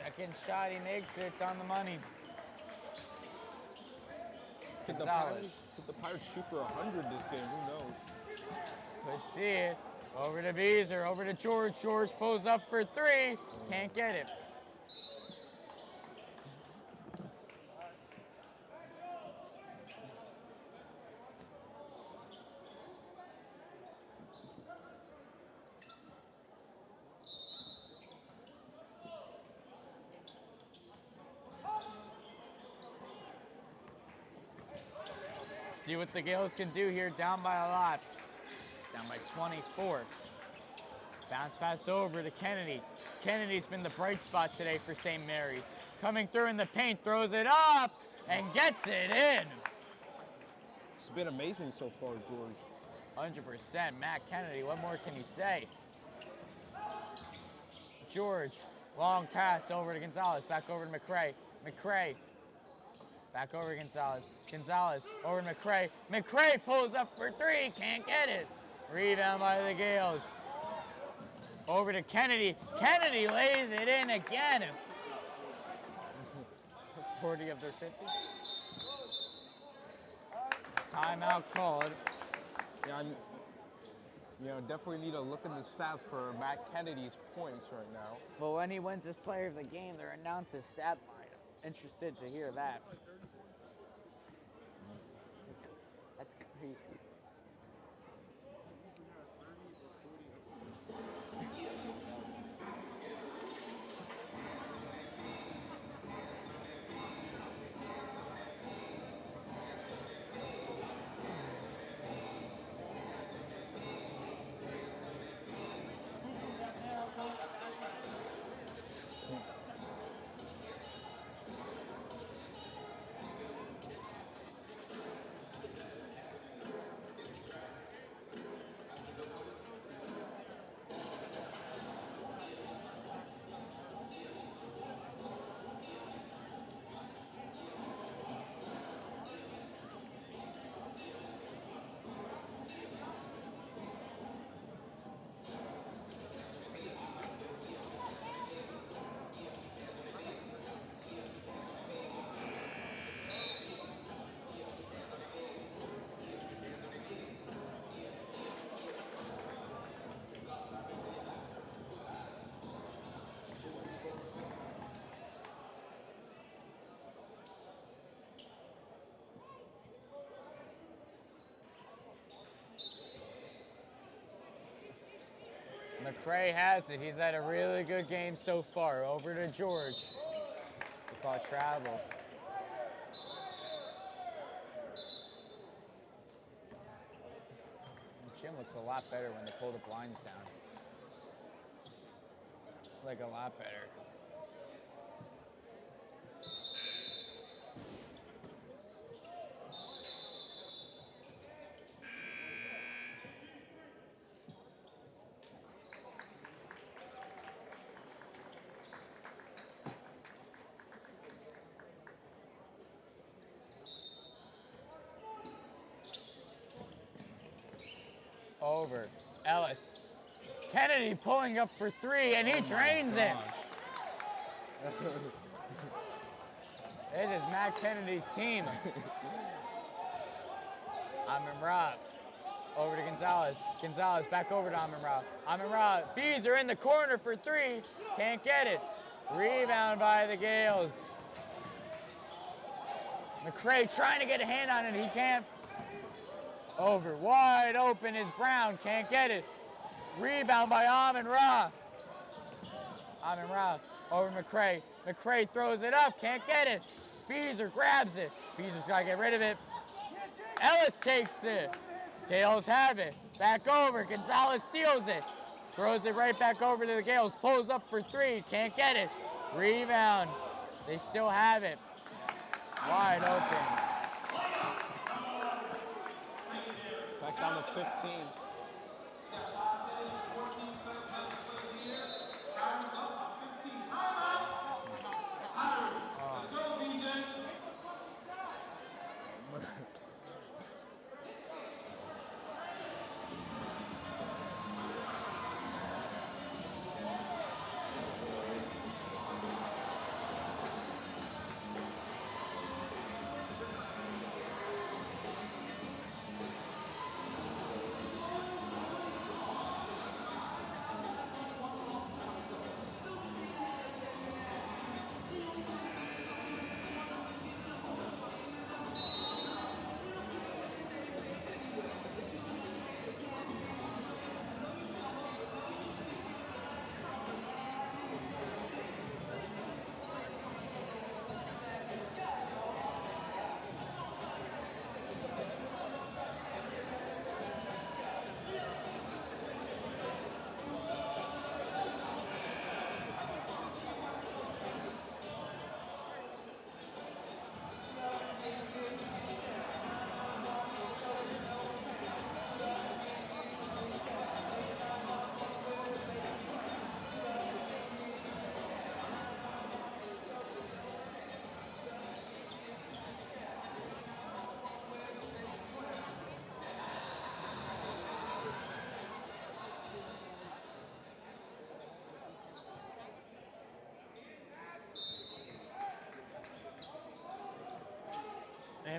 S1: Second shot he makes, it's on the money.
S2: Could
S1: Gonzalez.
S2: the Pirates shoot for 100 this game? Who knows?
S1: Could see it. Over to Beezer, over to George. George pulls up for three. Can't get it. See what the Gales can do here, down by a lot. Down by 24. Bounce pass over to Kennedy. Kennedy's been the bright spot today for St. Mary's. Coming through in the paint, throws it up, and gets it in.
S2: It's been amazing so far, George.
S1: 100%. Matt Kennedy, what more can you say? George, long pass over to Gonzalez, back over to McCray. McCray, back over to Gonzalez. Gonzalez, over to McCray. McCray pulls up for three, can't get it. Rebound by the Gales. Over to Kennedy. Kennedy lays it in again. 40 of their 50. Timeout called.
S2: Yeah, definitely need to look in the stats for Matt Kennedy's points right now.
S1: Well, when he wins his player of the game, they're announced his stat line. I'm interested to hear that. That's crazy. McCray has it. He's had a really good game so far. Over to George. We call travel. The gym looks a lot better when they pull the blinds down. Like a lot better. Over. Ellis. Kennedy pulling up for three, and he drains it. This is Matt Kennedy's team. Amon-Ra. Over to Gonzalez. Gonzalez back over to Amon-Ra. Amon-Ra. Bees are in the corner for three. Can't get it. Rebound by the Gales. McCray trying to get a hand on it. He can't. Over. Wide open is Brown. Can't get it. Rebound by Amon-Ra. Amon-Ra over McCray. McCray throws it up. Can't get it. Beezer grabs it. Beezer's got to get rid of it. Ellis takes it. Gales have it. Back over. Gonzalez steals it. Throws it right back over to the Gales. Pulls up for three. Can't get it. Rebound. They still have it. Wide open.
S2: Back down to 15.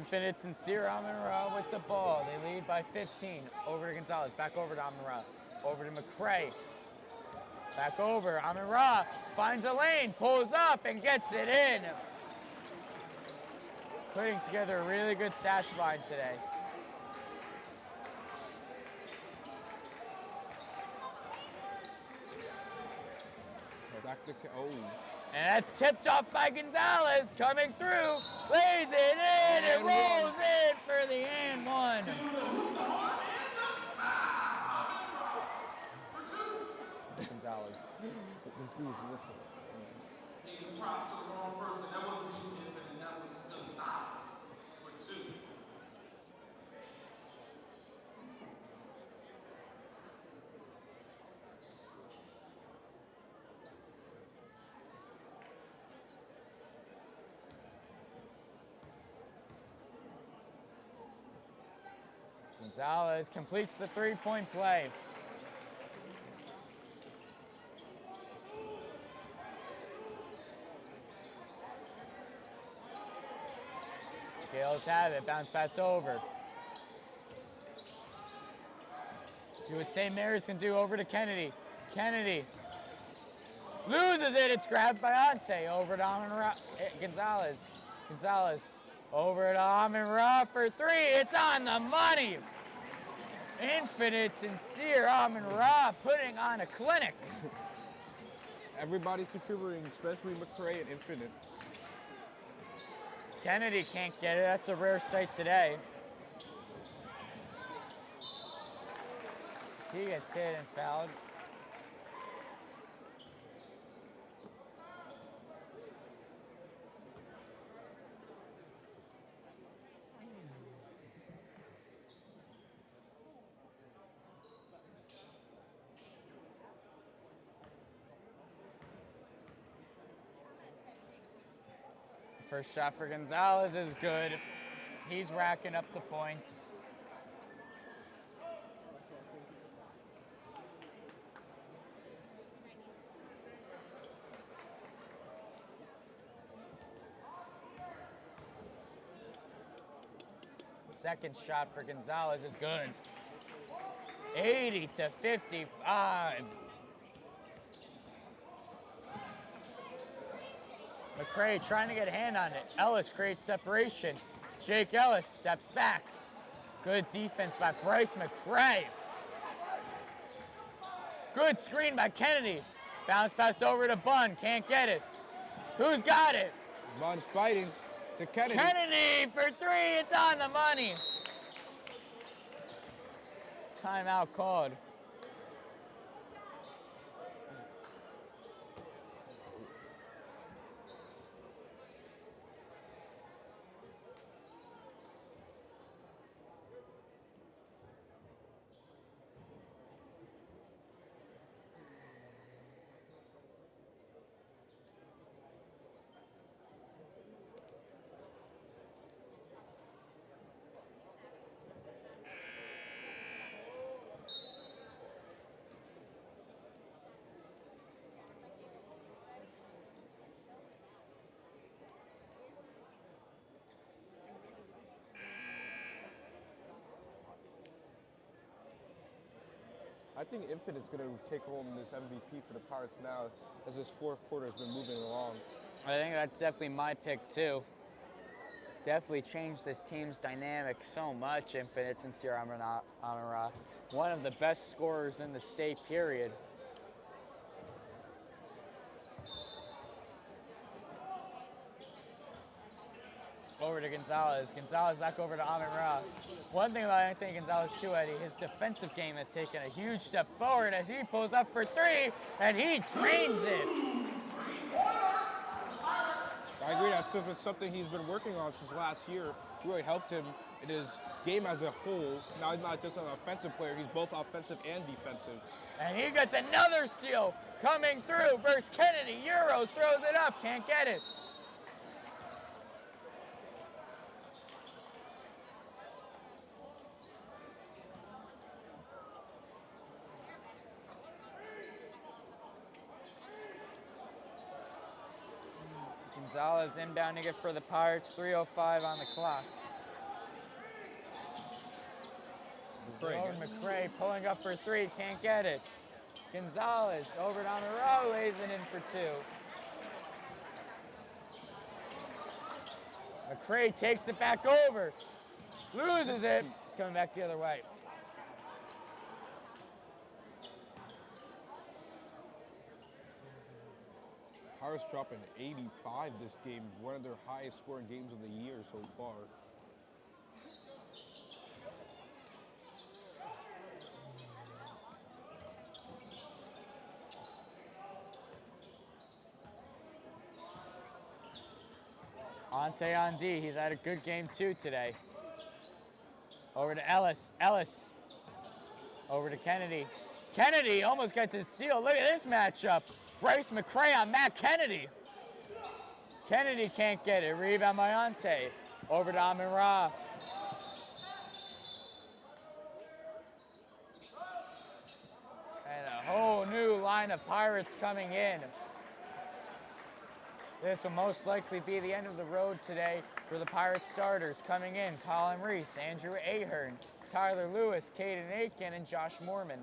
S1: Infinite Sincere Amon-Ra with the ball. They lead by 15. Over to Gonzalez. Back over to Amon-Ra. Over to McCray. Back over. Amon-Ra finds a lane, pulls up, and gets it in. Putting together a really good stash line today.
S2: Back to
S1: And that's tipped off by Gonzalez, coming through, lays it in, and rolls in for the and one. Gonzalez.
S2: This dude's listen.
S5: Gave props to the wrong person. That wasn't genius, and that was Gonzalez for 2.
S1: Gonzalez completes the three-point play. Gales have it, bounce pass over. See what St. Mary's can do, over to Kennedy. Kennedy loses it, it's grabbed by Ante, over to Gonzalez. Gonzalez over to Amon-Ra for 3, it's on the money. Infinite Sincere Amon-Ra putting on a clinic.
S2: Everybody's contributing, especially McCray and Infinite.
S1: Kennedy can't get it. That's a rare sight today. He gets hit and fouled. First shot for Gonzalez is good. He's racking up the points. Second shot for Gonzalez is good. 80 to 55. McCray trying to get a hand on it. Ellis creates separation. Jake Ellis steps back. Good defense by Bryce McCray. Good screen by Kennedy. Bounce pass over to Bunn. Can't get it. Who's got it?
S2: Bunn's fighting to Kennedy.
S1: Kennedy for 3. It's on the money. Timeout called.
S2: I think Infinite's going to take home this MVP for the Pirates now as this fourth quarter has been moving along.
S1: I think that's definitely my pick too. Definitely changed this team's dynamic so much, Infinite Sincere Amon-Ra. One of the best scorers in the state, period. Over to Gonzalez. Gonzalez back over to Amon-Ra. One thing about Anthony Gonzalez too, Eddie, his defensive game has taken a huge step forward as he pulls up for 3, and he drains it.
S2: I agree, that's something he's been working on since last year. It's really helped him in his game as a whole. Now he's not just an offensive player, he's both offensive and defensive.
S1: And he gets another steal coming through versus Kennedy. Euros throws it up, can't get it. Gonzalez inbounding it for the Pirates, 3:05 on the clock.
S2: McCray.
S1: Jordan McCray pulling up for three, can't get it. Gonzalez over to Amaro, lays it in for two. McCray takes it back over, loses it. It's coming back the other way.
S2: Pirates dropping 85 this game, one of their highest scoring games of the year so far.
S1: Ante on D, he's had a good game too today. Over to Ellis, Ellis. Over to Kennedy. Kennedy almost gets his steal. Look at this matchup. Bryce McCray on Matt Kennedy. Kennedy can't get it. Rebound by Ante. Over to Amin Ra. And a whole new line of Pirates coming in. This will most likely be the end of the road today for the Pirates starters coming in. Colin Reese, Andrew Ahern, Tyler Lewis, Caden Aiken, and Josh Mormon.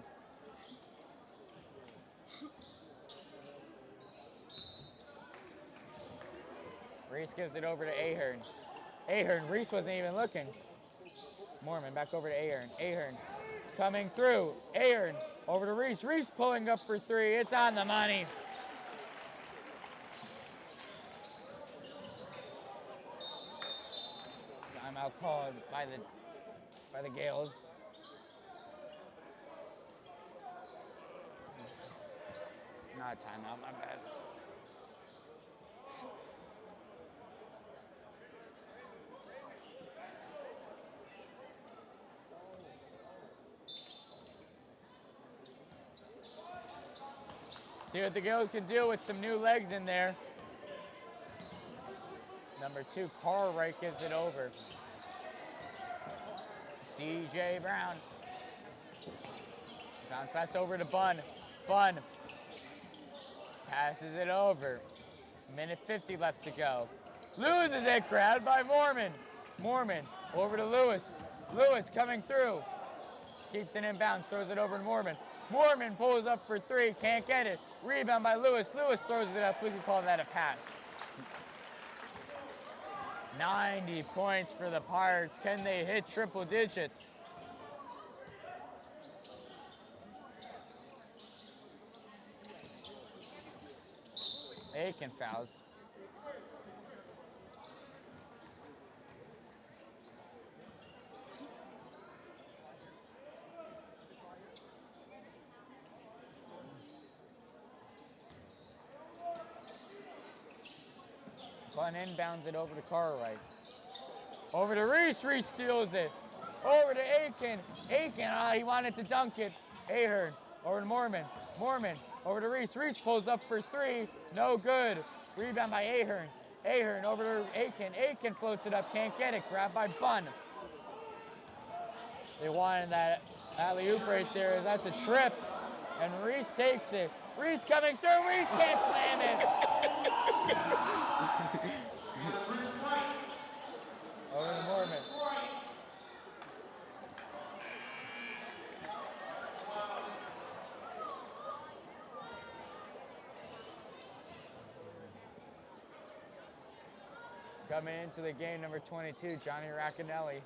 S1: Reese gives it over to Ahern. Ahern, Reese wasn't even looking. Mormon back over to Ahern. Ahern coming through. Ahern over to Reese. Reese pulling up for three. It's on the money. Timeout called by the Gales. Not a timeout, my bad. See what the Gales can do with some new legs in there. Number 2, Cartwright gives it over. C.J. Brown. Bounce pass over to Bunn. Bunn passes it over. Minute 50 left to go. Loses it, grabbed by Mormon. Mormon over to Lewis. Lewis coming through. Keeps it in bounds, throws it over to Mormon. Mormon pulls up for three, can't get it. Rebound by Lewis. Lewis throws it up. We can call that a pass. 90 points for the Pirates. Can they hit triple digits? Aiken fouls. Bunn inbounds it over to Cartwright. Over to Reese. Reese steals it. Over to Aiken. Aiken, he wanted to dunk it. Ahern over to Mormon. Mormon over to Reese. Reese pulls up for three. No good. Rebound by Ahern. Ahern over to Aiken. Aiken floats it up. Can't get it. Grabbed by Bunn. They wanted that alley-oop right there. That's a trip. And Reese takes it. Reese coming through. Reese can't slam it. Over to Mormon. Coming into the game, number 22, Johnny Raccanelli.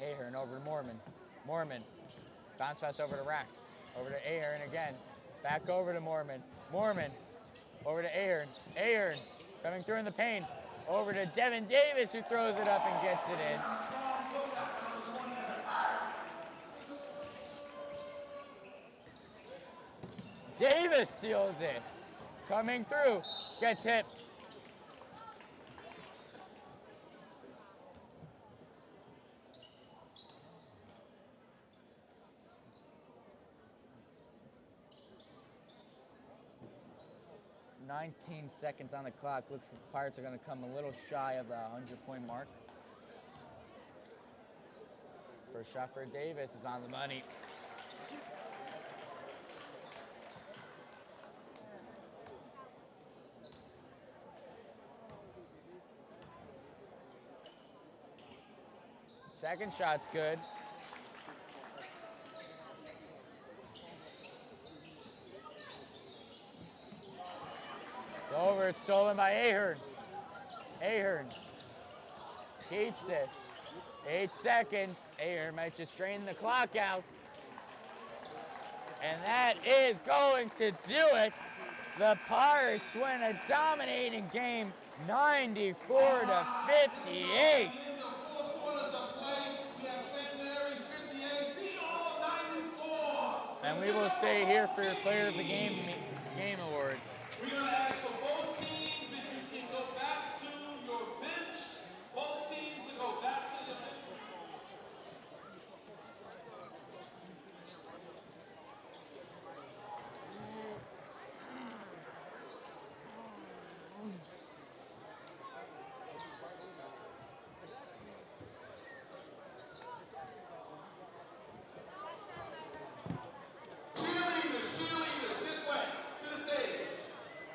S1: Ahern over to Mormon. Mormon, bounce pass over to Rax. Over to Ahern again. Back over to Mormon. Mormon, over to Ahern. Ahern, coming through in the paint. Over to Devin Davis, who throws it up and gets it in. Davis steals it. Coming through, gets hit. "19 seconds on the clock. Looks like the Pirates are going to come a little shy of the 100-point mark. First shot for Davis is on the money. Second shot's good. Over, it's stolen by Ahern. Ahern keeps it. 8 seconds. Ahern might just drain the clock out. And that is going to do it. The Pirates win a dominating game, 94 to 58. And we will stay here for your Player of the Game awards.
S5: We're going to ask for both teams if you can go back to your bench. Both teams to go back to the bench. Cheerleaders, this way, to the stage,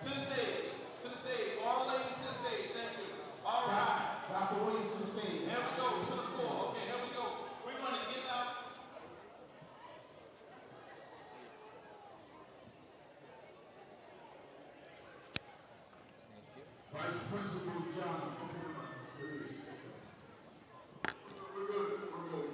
S5: to the stage, to the stage, all ladies to the stage, thank you. All right.
S3: Dr. Williams to the stage.
S5: Here we go, to the floor. Okay, here we go. We're going to give out.
S3: Vice Principal John. Okay, here it is. We're good. We're good.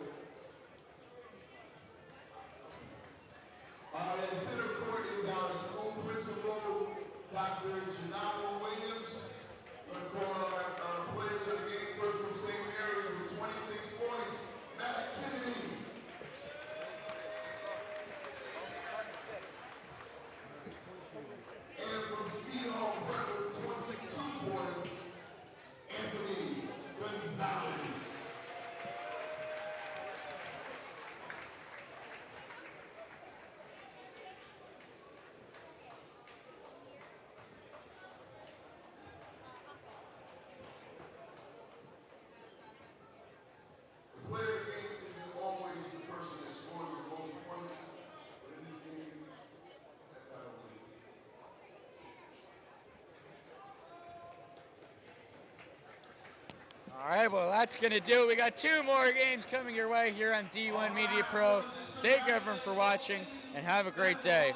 S3: At center court is our school principal, Dr. Janamo Williams. Going to call our players of the game first from St. Mary's with 26 points, Matt Kennedy. And from Seton Prep with 22 points, Anthony Gonzalez. The player of the game is always the person that scores the most points, but in this game, that's how it is.
S1: All right, well, that's going to do it. We got 2 more games coming your way here on D1 Media Pro. Thank everyone for watching, and have a great day.